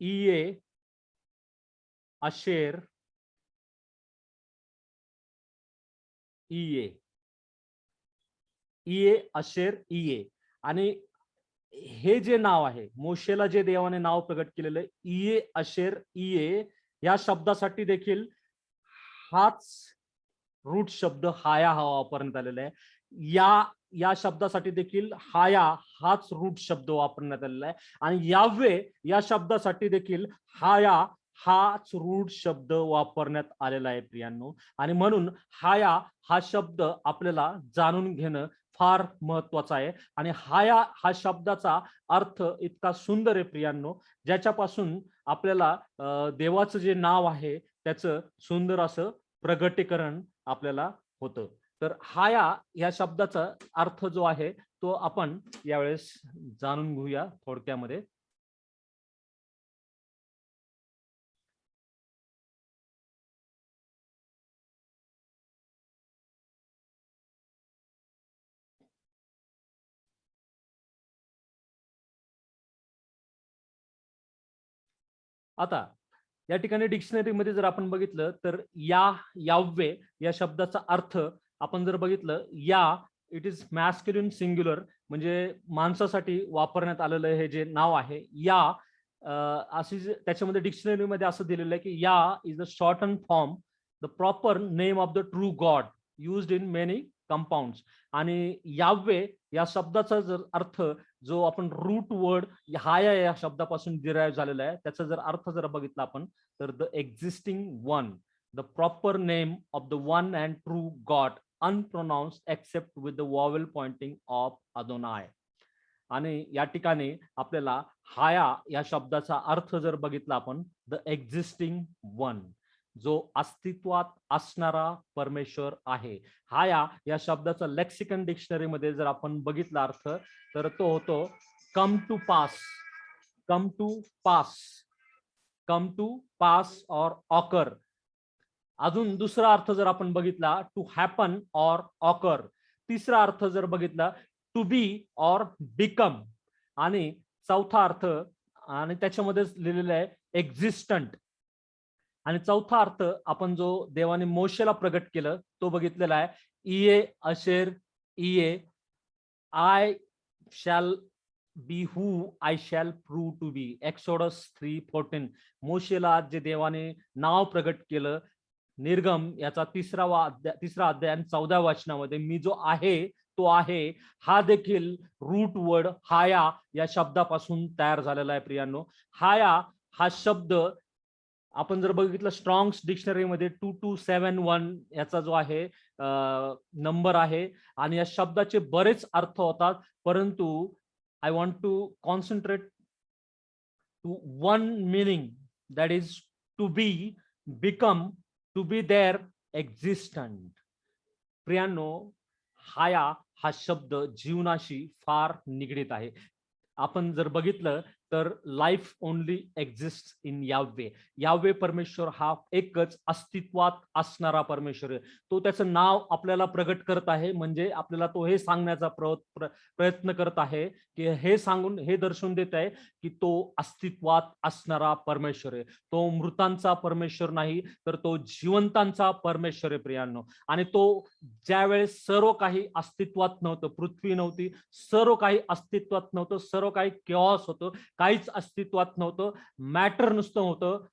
इये अशेर इये इये अशेर इये. आणि हे जे नाव आहे मोशेला जे देवाने नाव प्रगट केलेलं इये अशेर इये या शब्दासाठी देखील हाच रूट शब्द हाया हा वापरण्यात आलेला आहे. या शब्दासाठी देखील हाया हाच रूट शब्द वापरण्यात आलेला आहे आणि यावे या शब्दासाठी देखील हाया हाच रूट शब्द वापरण्यात आलेला आहे प्रियांनो. आणि म्हणून हाया हा शब्द आपल्याला जाणून घेणं फार महत्वाचा आहे. आणि हा शब्दाचा अर्थ इतका सुंदर आहे प्रियांनो, ज्याच्यापासून आपल्याला देवाचं जे नाव आहे त्याचं सुंदर असं प्रगटीकरण आपल्याला होतं. तर या शब्दाचा अर्थ जो आहे तो आपण यावेळेस जाणून घेऊया थोडक्यामध्ये. आता या ठिकाणी डिक्शनरीमध्ये जर आपण बघितलं तर याव्हे या शब्दाचा अर्थ आपण जर बघितलं, इट इज मॅस्क्युलिन सिंग्युलर, म्हणजे माणसासाठी वापरण्यात आलेलं हे जे नाव आहे अशी त्याच्यामध्ये डिक्शनरीमध्ये असं दिलेलं आहे की is the short and form the proper name of the true God used in many compounds. आणि याव्हे या शब्दाचा जर अर्थ जो आपण रूट वर्ड या शब्दापासून डिराईव्ह झालेला आहे, त्याचा जर अर्थ जर बघितला आपण तर the existing one, the proper name of the one and true God unpronounced except with the vowel pointing of Adonai. आणि या ठिकाणी आपल्याला या शब्दाचा अर्थ जर बघितला आपण, द एक्झिस्टिंग वन, जो अस्तित्वात असणारा परमेश्वर आहे. या शब्दाचा लेक्सिकन डिक्शनरी मध्ये जर आपण बघितला अर्थ तर तो होतो come to pass, come to pass, come to pass or occur. अजून दुसरा अर्थ जर आपण बघितला टू हॅपन और ऑकर. तिसरा अर्थ जर बघितला टू बी और बिकम. आणि चौथा अर्थ आणि त्याच्यामध्ये लिहिलेलं आहे एक्झिस्टंट. आणि चौथा अर्थ आपण जो देवाने मोशेला प्रगट केलं तो बघितलेला आहे इये अशेर इये, I shall be who I shall prove to be. Exodus 3:14. मोशेला जे देवाने नाव प्रगट केलं, निर्गम याचा तिसरा अध्याय आणि 14व्या वचनामध्ये मी जो आहे तो आहे, हा देखील रूट वर्ड या शब्दापासून तयार झालेला आहे प्रियांनो. हा शब्द आपण जर बघितलं स्ट्रॉंग्स डिक्शनरीमध्ये 2271 याचा जो आहे नंबर आहे. आणि या शब्दाचे बरेच अर्थ होतात, परंतु I want to concentrate to one meaning, that is to be, become, to be there, existent. प्रियांनो, हा शब्द जीवनाशी फार निगडीत आहे. आपण जर बघितलं तर लाईफ ओनली एक्झिस्ट इन याव्हे परमेश्वर हा एकच अस्तित्वात असणारा परमेश्वर आहे. तो त्याचं नाव आपल्याला प्रगट करत आहे, म्हणजे आपल्याला तो हे सांगण्याचा प्रयत्न करत आहे की हे सांगून हे दर्शवून देत आहे की तो अस्तित्वात असणारा परमेश्वर आहे. तो मृतांचा परमेश्वर नाही तर तो जिवंतांचा परमेश्वर आहे प्रियांनो. आणि तो ज्यावेळेस सर्व काही अस्तित्वात नव्हतं, पृथ्वी नव्हती, सर्व काही अस्तित्वात नव्हतं, सर्व काही केऑस होतं, काहीच अस्तित्वात नव्हतं, मॅटर नुसतं होतं,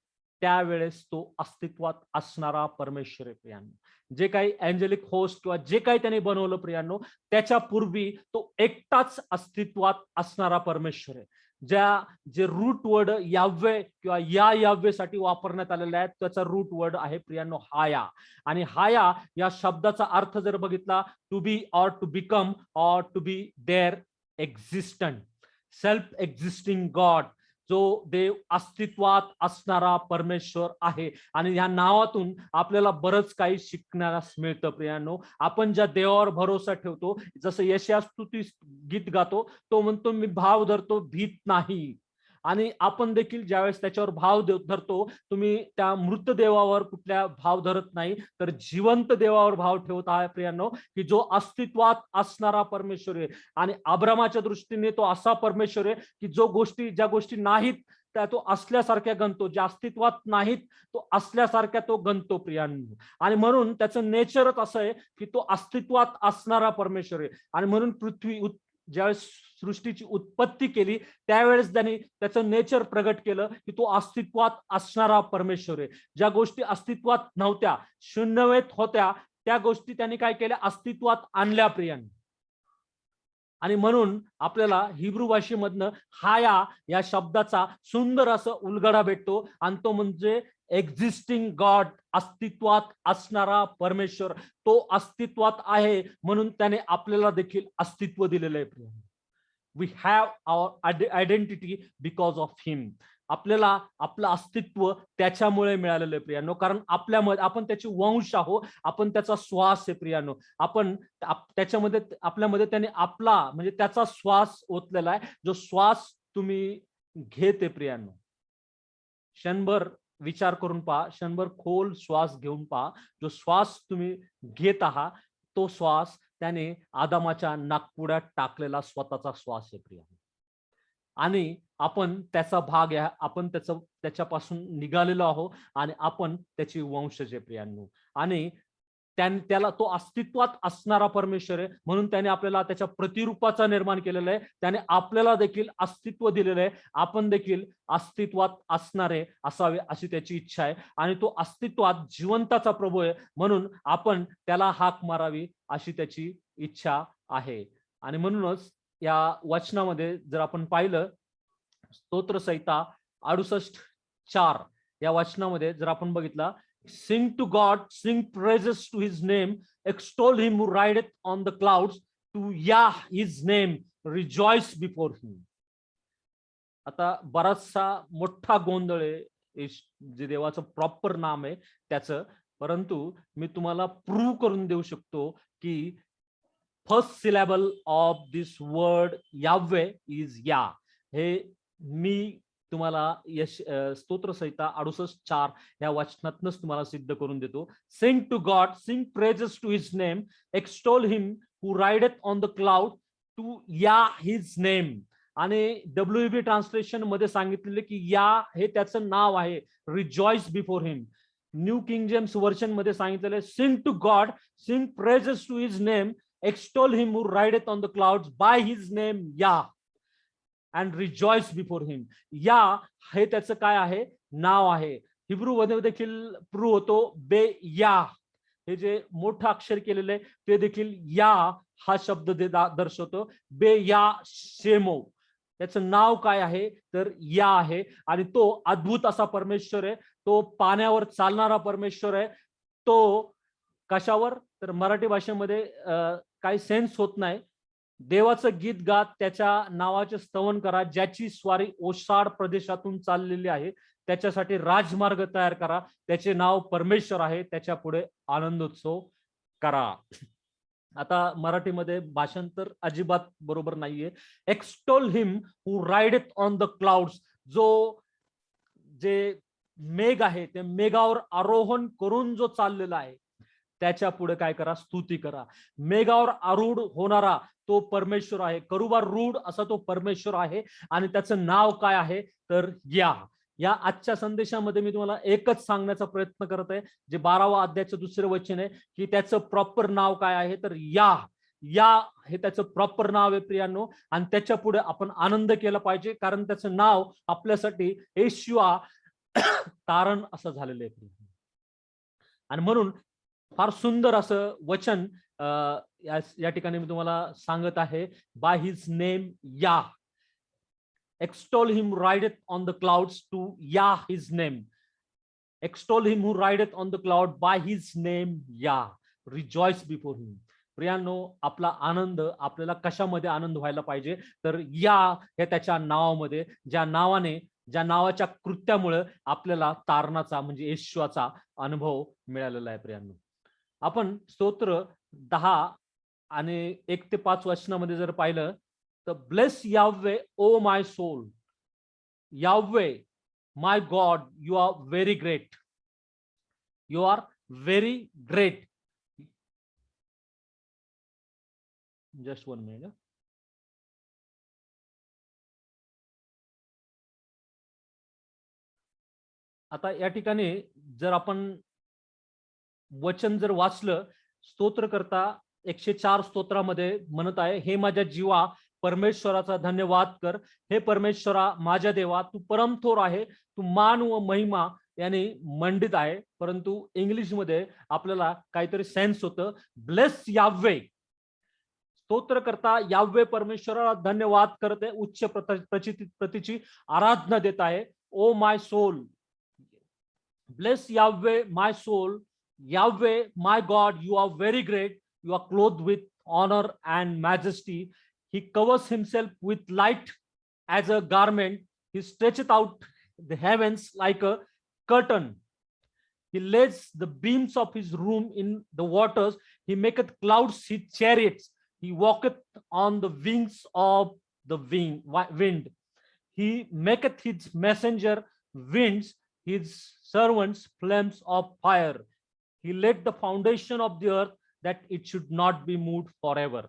त्यावेळेस तो अस्तित्वात असणारा परमेश्वर आहे प्रियांनो. जे काही एंजेलिक होस्ट किंवा जे काही त्याने बनवलं प्रियांनो, त्याच्या पूर्वी तो एकटाच अस्तित्वात असणारा परमेश्वर आहे. जे रूट वर्ड याव्हे किंवा याव्हेसाठी वापरण्यात आलेला आहे त्याचा रूट वर्ड आहे प्रियांनो हाया. आणि या शब्दाचा अर्थ जर बघितला to be or to become or to be there, existent, self existing God, जो देव अस्तित्वात असणारा परमेश्वर आहे. आणि या नावातून आपल्याला बरंच काही शिकण्यास मिळतं प्रियांनो. आपण ज्या देवावर भरोसा ठेवतो, जसं यशाया स्तुती गीत गातो, तो म्हणतो मी भाव धरतो भीत नाही. आणि आपण देखील ज्यावेळेस त्याच्यावर भाव धरतो, तुम्ही त्या मृत देवावर कुठल्या भाव धरत नाही तर जिवंत देवावर भाव ठेवत आहे प्रियांनो, की जो अस्तित्वात असणारा परमेश्वर आहे. आणि अब्रामाच्या दृष्टीने तो असा परमेश्वर आहे की ज्या गोष्टी नाहीत त्या तो असल्यासारख्या गणतो, ज्या अस्तित्वात नाहीत तो असल्यासारख्या तो गणतो प्रियांनो. आणि म्हणून त्याचं नेचरच असं आहे की तो अस्तित्वात असणारा परमेश्वर आहे. आणि म्हणून पृथ्वी ज्यावेळेस सृष्टीची उत्पत्ती केली त्यावेळेस त्यांनी त्याचं नेचर प्रगट केलं की तो अस्तित्वात असणारा परमेश्वर आहे. ज्या गोष्टी अस्तित्वात नव्हत्या, शून्यवेत होत्या, त्या गोष्टी त्यांनी काय केल्या, अस्तित्वात आणल्या प्रियांनो. आणि म्हणून आपल्याला हिब्रू भाषेमधनं हाया या शब्दाचा सुंदर असं उलगडा भेटतो आणि तो म्हणजे एक्झिस्टिंग गॉड, अस्तित्वात असणारा परमेश्वर. तो अस्तित्वात आहे म्हणून त्याने आपल्याला देखील अस्तित्व दिलेलं आहे. We have our identity because of him. आपल्याला आपलं अस्तित्व त्याच्यामुळे मिळालेलं आहे प्रियानो, कारण आपल्यामध्ये आपण त्याची वंश आहो, आपण त्याचा श्वास आहे प्रियानो. आपण त्याच्यामध्ये आपल्यामध्ये त्याने आपला म्हणजे त्याचा श्वास ओतलेला आहे, जो श्वास तुम्ही घेते प्रियानो. क्षणभर विचार करून पहा, क्षणभर खोल श्वास घेऊन पहा. जो श्वास तुम्ही घेत आहात तो श्वास त्याने आदामाच्या नाकपुड्यात टाकलेला स्वतःचा श्वास आहे प्रियानो. आणि आपण त्याचा भाग आहे, आपण त्याच्यापासून निघालेलो आहोत आणि आपण त्याची वंशज आहे प्रियांनो. आणि त्याला तो अस्तित्वात असणारा परमेश्वर आहे म्हणून त्याने आपल्याला त्याच्या प्रतिरूपाचा निर्माण केलेला आहे. त्याने आपल्याला देखील अस्तित्व दिलेलं आहे. आपण देखील अस्तित्वात असणारे असावे अशी त्याची इच्छा आहे आणि तो अस्तित्वात जिवंताचा प्रभू आहे म्हणून आपण त्याला हाक मारावी अशी त्याची इच्छा आहे. आणि म्हणूनच या वचनामध्ये जर आपण पाहिलं, स्तोत्रसंहिता 68:4 या वचनामध्ये जर आपण बघितला, sing to God, sing praises to his name, extol him who rideth on the clouds, to Yah his name, rejoice before him. आता बराचसा मोठा गोंधळ आहे जे देवाचं प्रॉपर नाम आहे त्याचं, परंतु मी तुम्हाला प्रूव्ह करून देऊ शकतो की first syllable of this word Yahweh is Yah. हे मी तुम्हाला स्तोत्रसंहिता 68:4 या वचनातूनच तुम्हाला सिद्ध करून देतो. Sing to God, sing praises to his name, extol him who rideth on the cloud, to Yah his name. आणि WEB ट्रान्सलेशन मध्ये सांगितलेले की या हे त्याचं नाव आहे, rejoice before him. New King James version मध्ये सांगितलेले sing to God, sing praises to his name, extol him who rideth on the clouds, by his name Yah and rejoice before him. Yah हे त्याचं काय आहे, नाव आहे. Hebrew मध्ये देखील prove होतो बे या, हे जे मोठं अक्षर केलेलं आहे ते देखील या हा शब्द दर्शवतो. बे या शेमो, त्याचं नाव काय आहे तर या आहे. आणि तो अद्भुत असा परमेश्वर आहे, तो पाण्यावर चालणारा परमेश्वर आहे. तो कशावर तर मराठी भाषेमध्ये काही सेन्स होत नाही. देवाचं गीत गात त्याच्या नावाचे स्तवन करा, ज्याची स्वारी ओसाड प्रदेशातून चाललेली आहे, त्याच्यासाठी राजमार्ग तयार करा, त्याचे नाव परमेश्वर आहे, त्याच्या पुढे आनंदोत्सव करा. आता मराठीमध्ये भाषांतर अजिबात बरोबर नाहीये. एक्स्टोल him who rideth on the clouds, जो जे मेघ आहे ते मेघावर आरोहण करून जो चाललेला आहे त्याच्या पुढे काय करा, स्तुती करा. मेघावर आरूढ होणारा तो परमेश्वर आहे, करुबार रूढ असा तो परमेश्वर आहे आणि त्याचं नाव काय आहे तर या. या आजच्या संदेशामध्ये मी तुम्हाला एकच सांगण्याचा प्रयत्न करत आहे, जे 12व्या अध्यायाचं दुसरं वचन आहे, की त्याचं प्रॉपर नाव काय आहे तर या. या हे त्याचं प्रॉपर नाव आहे प्रियांनो, आणि त्याच्या पुढे आपण आनंद केला पाहिजे, कारण त्याचं नाव आपल्यासाठी येशुआ तारण असं झालेलं आहे. आणि म्हणून फार सुंदर असं वचन या ठिकाणी मी तुम्हाला सांगत आहे, bye his name Yah. Extol him rideth on the clouds, to Yah his name. Extol him who rideth on the cloud, by his name Yah. Rejoice before him. प्रियांनो, आपला आनंद आपल्याला कशामध्ये आनंद व्हायला पाहिजे तर या हे त्याच्या नावामध्ये, ज्या नावाने, ज्या नावाच्या कृत्यामुळे आपल्याला तारणाचा म्हणजे येशूचा अनुभव मिळालेला आहे. प्रियांनो, आपण स्तोत्र 10 आणि 1 ते 5 वचनामध्ये जर पाहिलं तर, bless Yahweh O my soul, Yahweh my God, you are very great, you are very great. Just 1 minute. आता या ठिकाणी जर आपण वचन जर वाचलं, स्तोत्रकर्ता 104 स्तोत्रामध्ये म्हणत आहे, हे माझ्या जीवा परमेश्वराचा धन्यवाद कर. हे परमेश्वरा माझ्या देवा, तू परमथोर आहे, तू मान व महिमा याने मंडित आहे. परंतु इंग्लिश मध्ये आपल्याला काहीतरी सेन्स होतं, ब्लेस याह्वे. स्तोत्रकर्ता यावे परमेश्वराला धन्यवाद करते, उच्च प्रतीची आराधना देत आहे. O my soul, bless Yahweh my soul. Yahweh my God, you are very great. You are clothed with honor and majesty. He covers himself with light as a garment. He stretcheth out the heavens like a curtain. He lays the beams of his room in the waters. He maketh clouds his chariots. He walketh on the wings of the wind. He maketh his messenger winds, his servants flames of fire. He laid the foundation of the earth that it should not be moved forever.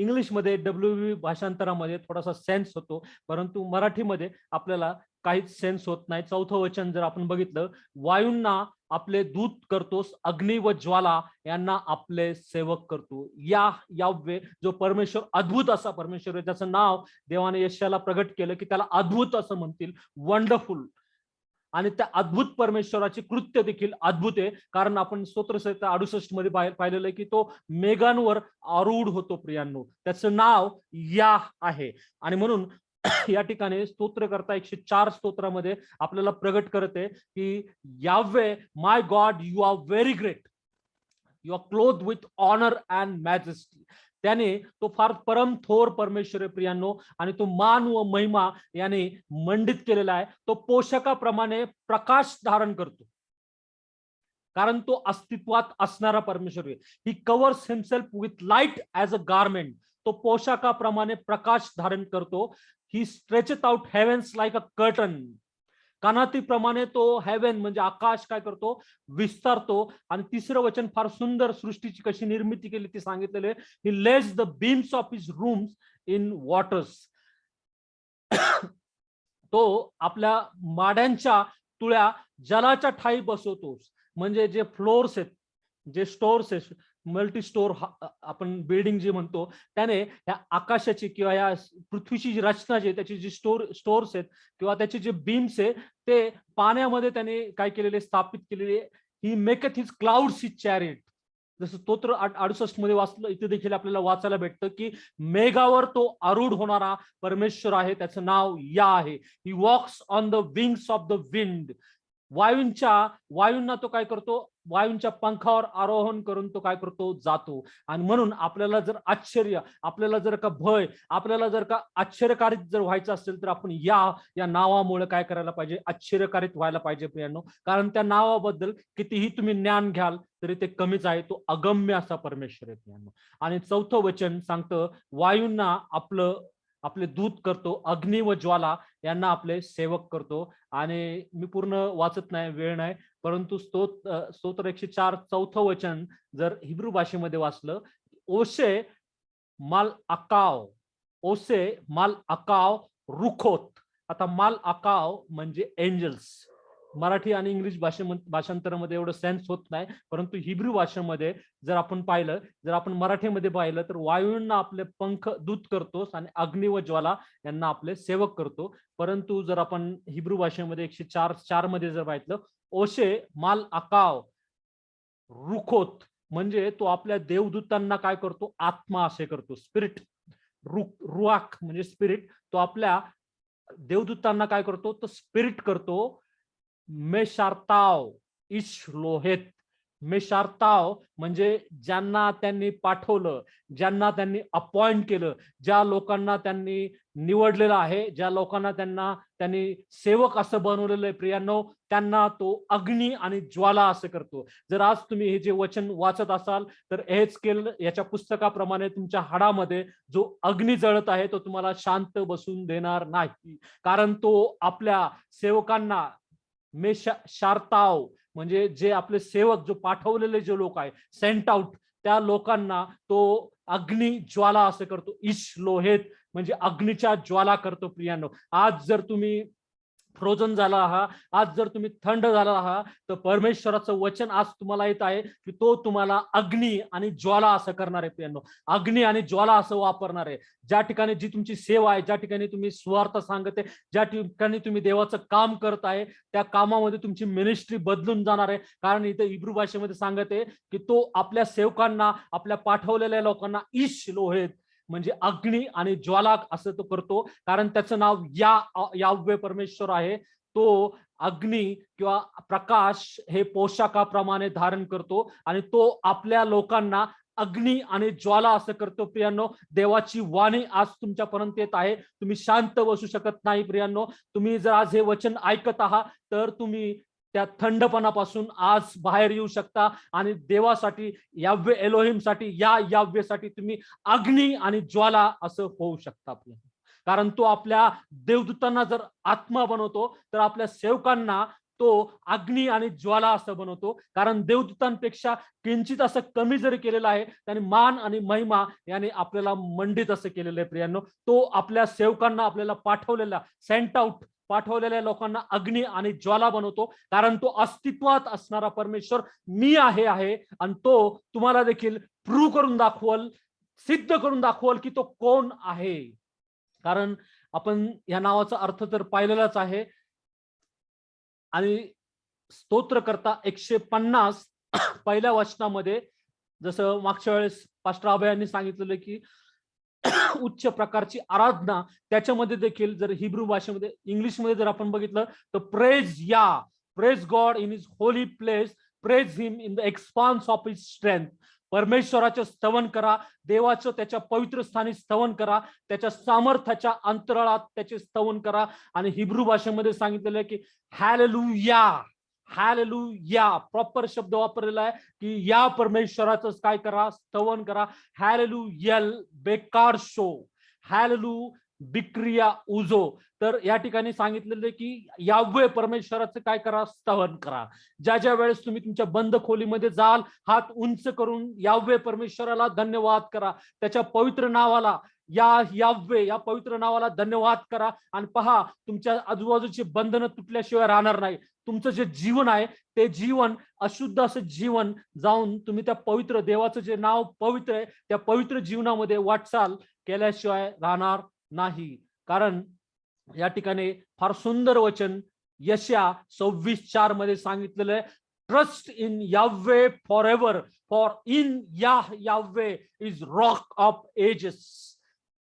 English मध्ये WB भाषांतरामध्ये थोडासा sense होतो, परंतु मराठीमध्ये आपल्याला काहीच sense होत नाही. चौथं वचन जर आपण बघितलं, वायूंना आपले दूत करतोस, अग्नी व ज्वाला यांना आपले सेवक करतो. यावे जो परमेश्वर अद्भुत असा परमेश्वर आहे, त्याचं नाव देवाने यशाला प्रगट केलं की त्याला अद्भुत असं म्हणतील, वंडरफुल. आणि त्या अद्भुत परमेश्वराची कृत्य देखील अद्भुत आहे, कारण आपण स्तोत्रसंहिता 68 मध्ये पाहिलेलं आहे की तो मेघांवर आरूढ होतो. प्रियांनो, त्याचं नाव या आहे. आणि म्हणून या ठिकाणी स्तोत्रकर्ता 104 स्तोत्रामध्ये आपल्याला प्रगट करते की Yahweh my God, you are very great, you are clothe with honour and majesty. त्याने तो फार परम थोर परमेश्वर आहे प्रियांनो, आणि तो मान व महिमा याने मंडित केलेला आहे. तो पोषकाप्रमाणे प्रकाश धारण करतो, कारण तो अस्तित्वात असणारा परमेश्वर आहे. He covers himself with light as a garment. तो पोशाखाप्रमाणे प्रकाश धारण करतो. He stretcheth out heavens like a curtain. कानातीप्रमाणे तो हेवन म्हणजे आकाश काय करतो, विस्तारतो. आणि तिसरं वचन फार सुंदर, सृष्टीची कशी निर्मिती केली ती सांगितलेले. He lays the beams of his rooms in waters. तो आपल्या माड्यांच्या तुळ्या जलाच्या ठाई बसवतोस. म्हणजे जे फ्लोर्स आहेत, जे स्टोर्स आहेत, मल्टी स्टोर आपण बिल्डिंग जे म्हणतो, त्याने या आकाशाची किंवा या पृथ्वीची जी रचना जी त्याची जी स्टोर्स आहेत किंवा त्याचे जे बीम्स आहे ते पाण्यामध्ये त्याने काय केलेले, स्थापित केलेले. ही मेकeth his clouds his chariot. जसं स्तोत्र 68 मध्ये वाचलं, इथे देखील आपल्याला वाचायला भेटतं की मेघावर तो आरूढ होणारा परमेश्वर आहे, त्याचं नाव या आहे. He walks on the wings of the wind. वायूंना तो काय करतो, वायूंच्या पंखावर आरोहण करून तो काय करतो, जातो. आणि म्हणून आपल्याला जर आश्चर्य, आपल्याला जर का भय, आपल्याला जर का आश्चर्यकारित जर व्हायचं असेल तर आपण या नावामुळे काय करायला पाहिजे, आश्चर्यकारित व्हायला पाहिजे प्रियांनो. कारण त्या नावाबद्दल कितीही तुम्ही ज्ञान घ्याल तरी ते कमीच आहे. तो अगम्य असा परमेश्वर आहे प्रियांनो. आणि चौथं वचन सांगतं, वायूंना आपले दूत करतो, अग्नी व ज्वाला यांना आपले सेवक करतो. आणि मी पूर्ण वाचत नाही, वेळ नाही, परंतु स्तोत्र 104 चौथं वचन जर हिब्रू भाषेमध्ये वाचलं, ओशे माल अकाव रुखोत. आता माल अकाव म्हणजे एंजल्स. मराठी आणि इंग्लिश भाषांतरामध्ये एवढं सेन्स होत नाही, परंतु हिब्रू भाषेमध्ये जर आपण पाहिलं, जर आपण मराठीमध्ये पाहिलं तर वायूंना आपले पंख दूत करतोस आणि अग्नी व ज्वाला यांना आपले सेवक करतो. परंतु जर आपण हिब्रू भाषेमध्ये 104:4 मध्ये जर पाहिलं, ओशे माल अकाव रुखोत म्हणजे तो आपल्या देवदूतांना काय करतो, आत्मा असे करतो, स्पिरिट. रुआख म्हणजे स्पिरिट. तो आपल्या देवदूतांना काय करतो, तो स्पिरिट करतो. मेशार्ताव इश लोहेत. मेशार्ताव म्हणजे ज्यांना त्यांनी पाठवलं, ज्यांना त्यांनी अपॉइंट केलं, ज्या लोकांना त्यांनी निवडलेलं आहे, ज्या लोकांना त्यांनी सेवक असं बनवलेलं आहे प्रियांनो, त्यांना तो अग्नी आणि ज्वाला असं करतो. जर आज तुम्ही हे जे वचन वाचत असाल तर एहेजकेल याच्या पुस्तकाप्रमाणे तुमच्या हाडामध्ये जो अग्नी जळत आहे तो तुम्हाला शांत बसून देणार नाही, कारण तो आपल्या सेवकांना शार्ताव म्हणजे जे आपले सेवक, जो पाठवलेले जे लोक आहे, सेंट आउट, त्या लोकांना तो अग्नी ज्वाला असं करतो. इश लोहेत म्हणजे अग्नीच्या ज्वाला करतो. प्रियांनो, आज जर तुम्ही फ्रोझन झाला आहात, आज जर तुम्ही थंड झाला आहात, तर परमेश्वराचं वचन आज तुम्हाला येत आहे की तो तुम्हाला अग्नी आणि ज्वाला असं करणार आहे प्रियांनो. अग्नी आणि ज्वाला असं वापरणार आहे. ज्या ठिकाणी जी तुमची सेवा आहे, ज्या ठिकाणी तुम्ही सुवार्थ सांगते, ज्या ठिकाणी तुम्ही देवाचं काम करत आहे, त्या कामामध्ये तुमची मिनिस्ट्री बदलून जाणार आहे. कारण इथे हिब्रू भाषेमध्ये सांगते की तो आपल्या सेवकांना, आपल्या पाठवलेल्या लोकांना इश लोहेत म्हणजे अग्नी आणि ज्वाला असं तो करतो, कारण त्याचं नाव याह्वे परमेश्वर आहे. तो अग्नी किंवा प्रकाश हे पोशाखाप्रमाणे धारण करतो आणि तो आपल्या लोकांना अग्नी आणि ज्वाला असं करतो. प्रियांनो, देवाची वाणी आज तुमच्यापर्यंत येत आहे. तुम्ही शांत बसू शकत नाही प्रियांनो. तुम्ही जर आज हे वचन ऐकत आहात तर तुम्ही त्या थंडपणापासून आज बाहेर येऊ शकता आणि देवासाठी, याह्वे एलोहिमसाठी, याह्वेसाठी तुम्ही अग्नी आणि ज्वाला असं होऊ शकता. कारण तो आपल्या देवदूतांना जर आत्मा बनवतो तर आपल्या सेवकांना तो अग्नी आणि ज्वाला असं बनवतो. कारण देवदूतांपेक्षा किंचित असं कमी जरी केलेलं आहे त्याने मान आणि महिमा याने आपल्याला मंडित असं केलेलं आहे. प्रियांनो, तो आपल्या सेवकांना, आपल्याला पाठवलेला सेंट आउट पाठवलेल्या लोकांना अग्नी आणि ज्वाला बनवतो. कारण तो अस्तित्वात असणारा परमेश्वर मी आहे आणि तो तुम्हाला देखील प्रूव्ह करून दाखवल, सिद्ध करून दाखवल की तो कोण आहे. कारण आपण या नावाचा अर्थ तर पाहिलेलाच आहे. आणि स्तोत्रकर्ता 150 पहिल्या वचनामध्ये, जसं मागच्या वेळेस पास्टर अभय यांनी सांगितलेलं की उच्च प्रकारची आराधना, त्याच्यामध्ये देखील जर हिब्रू भाषेमध्ये, इंग्लिशमध्ये जर आपण बघितलं तर praise God in his holy place, praise him in the expanse of his strength. परमेश्वराचे स्तवन करा, देवाचं त्याच्या पवित्र स्थानी स्तवन करा, त्याच्या सामर्थ्याच्या अंतराळात त्याचे स्तवन करा. आणि हिब्रू भाषेमध्ये सांगितलेलं आहे की हालेलुया, हालेलुया प्रॉपर शब्द वापरलेला आहे की या परमेश्वराचं काय करा, स्तवन करा. हालेलुयल बेकार शो, हालेलु बिक्रिया उजो. तर या ठिकाणी सांगितलेलं की याह्वे परमेश्वराचं काय करा, स्तवन करा. ज्या वेळेस तुम्ही तुमच्या बंद खोलीमध्ये जाल, हात उंच करून याह्वे परमेश्वराला धन्यवाद करा, त्याच्या पवित्र नावाला, याह्वे या पवित्र नावाला धन्यवाद करा. आणि पहा, तुमच्या आजूबाजूची बंधनं तुटल्याशिवाय राहणार नाही. तुमचं जे जीवन आहे ते जीवन अशुद्ध असं जीवन जाऊन तुम्ही त्या पवित्र देवाचं जे नाव पवित्र आहे त्या पवित्र जीवनामध्ये वाटचाल केल्याशिवाय राहणार नाही. कारण या ठिकाणी फार सुंदर वचन यशया 26:4 मध्ये सांगितलेलं आहे, trust in Yahweh for ever, for in Yahweh is rock of ages.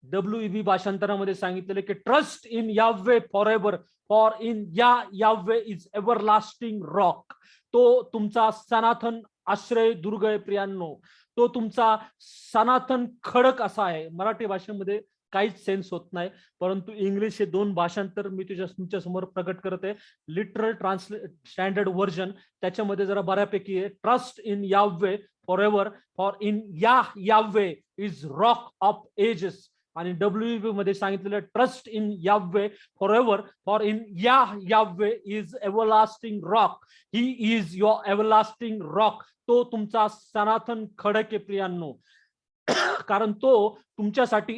WEB भाषांतरामध्ये सांगितलेलं की trust in Yahweh for ever, for in Yahweh is everlasting rock. तो तुमचा सनातन आश्रय दुर्ग आहे प्रियांनो. तो तुमचा सनातन खडक असा आहे. मराठी भाषेमध्ये काहीच सेन्स होत नाही, परंतु इंग्लिश हे 2 भाषांतर मी तुमच्या समोर प्रकट करत आहे. लिटरल स्टँडर्ड व्हर्जन त्याच्यामध्ये जरा बऱ्यापैकी आहे, trust in Yahweh for ever, for in Yahweh is rock of ages. आणि WEB मध्ये सांगितलेलं trust in Yahweh for ever, for in Yahweh is everlasting rock, he is your everlasting rock. तो तुमचा सनातन खडक आहे प्रियांनो. कारण तो तुमच्यासाठी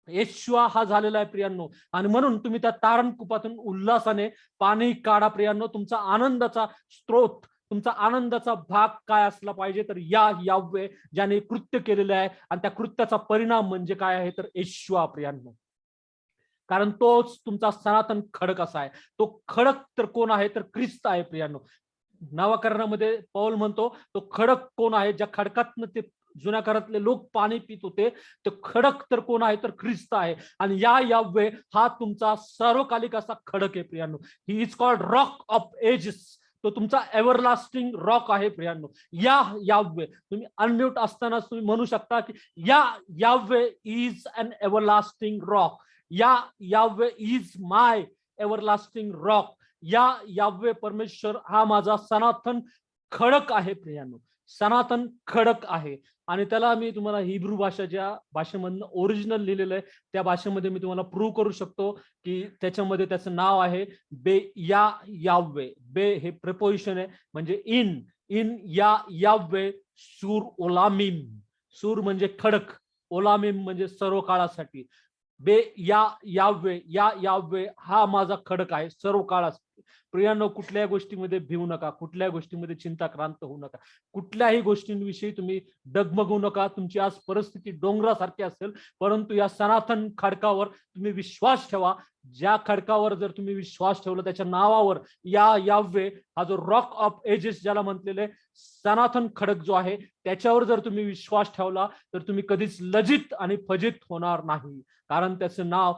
येशुआ हा झालेला आहे प्रियांनो. आणि म्हणून तुम्ही त्या तारणकुपातून उल्हासाने पाणी काढा प्रियांनो. तुमचा आनंदाचा स्त्रोत, तुमचा आनंदाचा भाग काय असला पाहिजे, तर याह्वे ज्याने कृत्य केलेलं आहे. आणि त्या कृत्याचा परिणाम म्हणजे काय आहे, तर येशुआ प्रियांनो. कारण तोच तुमचा सनातन खडक असा आहे. तो खडक तर कोण आहे, तर ख्रिस्त आहे प्रियांनो. नवकरणामध्ये पौल म्हणतो तो खडक कोण आहे, ज्या खडकातनं ते जुन्या काळातले लोक पाणी पित होते, तो खडक तर कोण आहे, तर ख्रिस्त आहे. आणि याह्वे हा तुमचा सर्वकालिक असा खडक आहे प्रियांनो. He is called rock of ages. तो तुमचा एव्हरलास्टिंग रॉक आहे प्रियांनो. याह्वे तुम्ही अनम्यूट असताना तुम्ही म्हणू शकता की Yahweh is an everlasting rock, Yahweh is my everlasting rock. Yahweh परमेश्वर हा माझा सनातन खडक आहे प्रियांनो, सनातन खडक आहे. आणि त्याला मी तुम्हाला हिब्रू भाषा ज्या भाषेमधनं ओरिजिनल लिहिलेलं आहे त्या भाषेमध्ये मी तुम्हाला प्रूव्ह करू शकतो की त्याच्यामध्ये त्याचं नाव आहे याह्वे. बे हे प्रिपोजिशन आहे, म्हणजे इन याह्वे सूर ओलामिम. सूर म्हणजे खडक, ओलामिम म्हणजे सर्व काळासाठी. याह्वे हा माझा खडक आहे सर्व काळासाठी. प्रियांनो, कुठल्याही गोष्टीमध्ये भिवू नका, कुठल्याही गोष्टीमध्ये चिंताक्रांत होऊ नका, कुठल्याही गोष्टींविषयी तुम्ही डगमगू नका. तुमची आज परिस्थिती डोंगरासारखी असेल, परंतु या सनातन खडकावर तुम्ही विश्वास ठेवा. ज्या खडकावर जर तुम्ही विश्वास ठेवला, त्याच्या नावावर, यावे हा जो रॉक ऑफ एजेस ज्याला म्हटलेले सनातन खडक जो आहे, त्याच्यावर जर तुम्ही विश्वास ठेवला तर तुम्ही कधीच लज्जित आणि फजित होणार नाही. कारण त्याचं नाव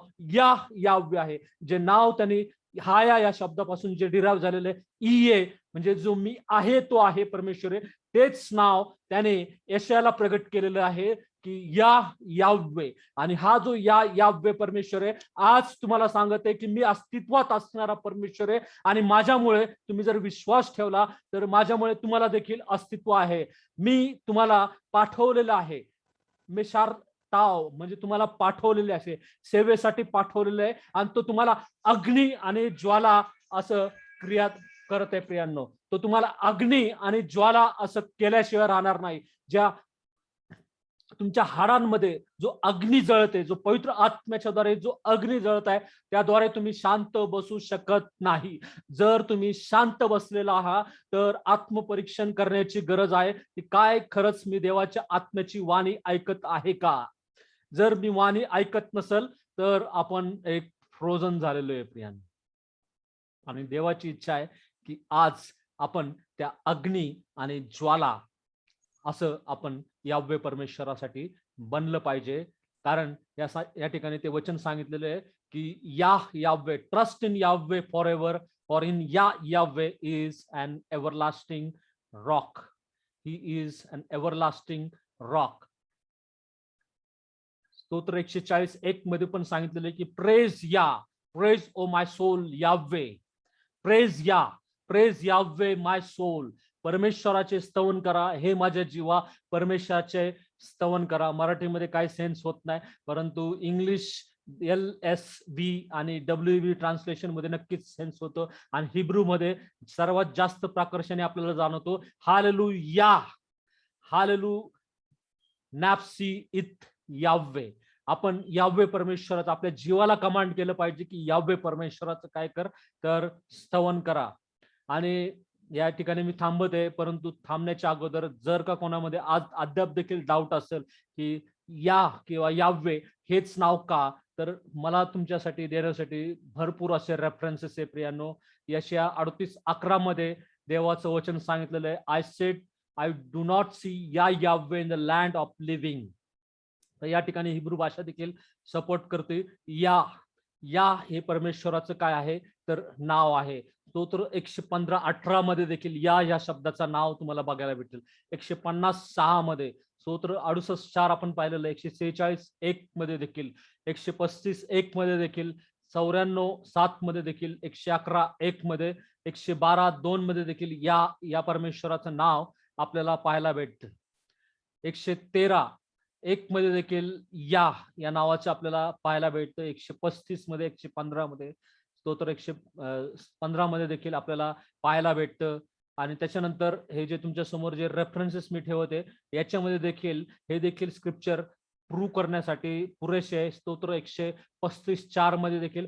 यावे आहे. जे नाव त्यांनी या शब्दापासून जे डिराईव्ह झालेले ईए म्हणजे जो मी आहे तो आहे परमेश्वर आहे, तेच नाव त्याने यशाला प्रगट केलेलं आहे की यावे. आणि हा जो यावे परमेश्वर आहे, आज तुम्हाला सांगत आहे की मी अस्तित्वात असणारा परमेश्वर आहे आणि माझ्यामुळे तुम्ही जर विश्वास ठेवला तर माझ्यामुळे तुम्हाला देखील अस्तित्व आहे. मी तुम्हाला पाठवलेलं आहे. मेशार ताव म्हणजे तुम्हाला पाठवलेले असे सेवेसाठी पाठवलेले आहे आणि तो तुम्हाला अग्नी आणि ज्वाला असं क्रिया करत आहे. प्रियांनो, तो तुम्हाला अग्नी आणि ज्वाला असं केल्याशिवाय राहणार नाही. ज्या तुमच्या हाडांमध्ये जो अग्नी जळते, जो पवित्र आत्म्याच्या द्वारे जो अग्नी जळत आहे, त्याद्वारे तुम्ही शांत बसू शकत नाही. जर तुम्ही शांत बसलेला आहात तर आत्मपरीक्षण करण्याची गरज आहे की काय खरंच मी देवाच्या आत्म्याची वाणी ऐकत आहे का. जर मी वाणी ऐकत नसल तर आपण एक फ्रोझन झालेलो आहे प्रियांनो. आणि देवाची इच्छा आहे की आज आपण त्या अग्नी आणि ज्वाला असं आपण यावे परमेश्वरासाठी बनलं पाहिजे. कारण या ठिकाणी ते वचन सांगितलेलं आहे की Yahweh, trust in Yahweh for ever, for in Yahweh is an everlasting rock. He is an everlasting rock. स्तोत्र 140:1 मध्ये पण सांगितलेलं आहे की praise O my soul Yahweh, praise Yahweh my soul. परमेश्वराचे स्तवन करा हे माझ्या जीवा, परमेश्वराचे स्तवन करा. मराठीमध्ये काही सेन्स होत नाही, परंतु इंग्लिश LSV आणि WV ट्रान्सलेशन मध्ये नक्कीच सेन्स होतं. आणि हिब्रू मध्ये सर्वात जास्त प्राकर्षाने आपल्याला जाणवतो हालेलुया, हालेलु नॅप्सी इथ यावे. आपण यावे परमेश्वराचं आपल्या जीवाला कमांड केलं पाहिजे की यावे परमेश्वराचं काय कर, तर स्तवन करा. आणि या ठिकाणी मी थांबत आहे, परंतु थांबण्याच्या अगोदर जर का कोणामध्ये आज अद्याप देखील डाऊट असेल की किंवा यावे हेच नाव का, तर मला तुमच्यासाठी देण्यासाठी भरपूर असे रेफरन्सेस आहे प्रियांनो. यशाया 38:11 मध्ये देवाचं वचन सांगितलेलं आहे, I said I do not see Yahweh in the land of living. तर या ठिकाणी हिब्रू भाषा देखील सपोर्ट करते. या हे परमेश्वराचं काय आहे, तर नाव आहे. स्तोत्र 115:18 मध्ये देखील या शब्दाचं नाव तुम्हाला बघायला भेटेल. 156 मध्ये, स्तोत्र 68:4 आपण पाहिलेलं, 146:1 मध्ये देखील, 135:1 मध्ये देखील, 94:7 मध्ये देखील, 111:1 मध्ये, 112:2 मध्ये देखील या परमेश्वराचं नाव आपल्याला पाहायला भेटतं. 113:1 मध्ये देखील या नावाचं आपल्याला पाहायला भेटतं. 135 मध्ये, 115 मध्ये, स्तोत्र 115 मध्ये देखील आपल्याला पाहायला भेटतं. आणि त्याच्यानंतर हे जे तुमच्या समोर जे रेफरन्सेस मी ठेवते याच्यामध्ये देखील हे देखील स्क्रिप्चर प्रूव्ह करण्यासाठी पुरेसे आहे. स्तोत्र 135:4 मध्ये देखील,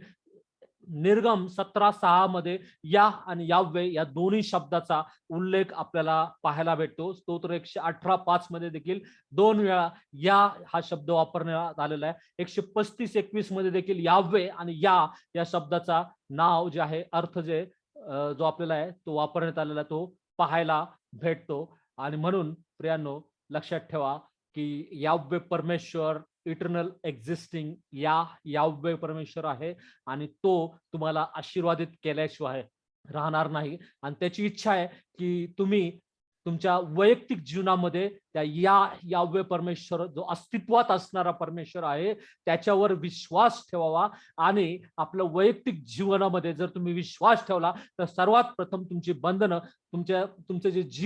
निर्गम 17:6 मध्ये आणि यावे या दोन्ही शब्दाचा उल्लेख आपल्याला पाहायला भेटतो. स्तोत्र 118:5 मध्ये देखील 2 वेळा हा शब्द वापरण्यात आलेला आहे. 135:21 मध्ये देखील यावे आणि या शब्दाचा नाव जे आहे, अर्थ जे जो आपल्याला आहे तो वापरण्यात आलेला तो पाहायला भेटतो. आणि म्हणून प्रियांनो, लक्षात ठेवा की यावे परमेश्वर इटर्नल एक्झिस्टिंग यावे परमेश्वर आहे आणि तो तुम्हाला आशीर्वादित केल्याशिवाय राहणार नाही. आणि त्याची इच्छा आहे की तुम्ही तुमच्या वैयक्तिक जीवनामध्ये त्या यावे परमेश्वर, जो अस्तित्वात असणारा परमेश्वर आहे, त्याच्यावर विश्वास ठेवावा. आणि आपलं वैयक्तिक जीवनामध्ये जर तुम्ही विश्वास ठेवला तर सर्वात प्रथम तुमची बंधनं, तुमचे जे जीव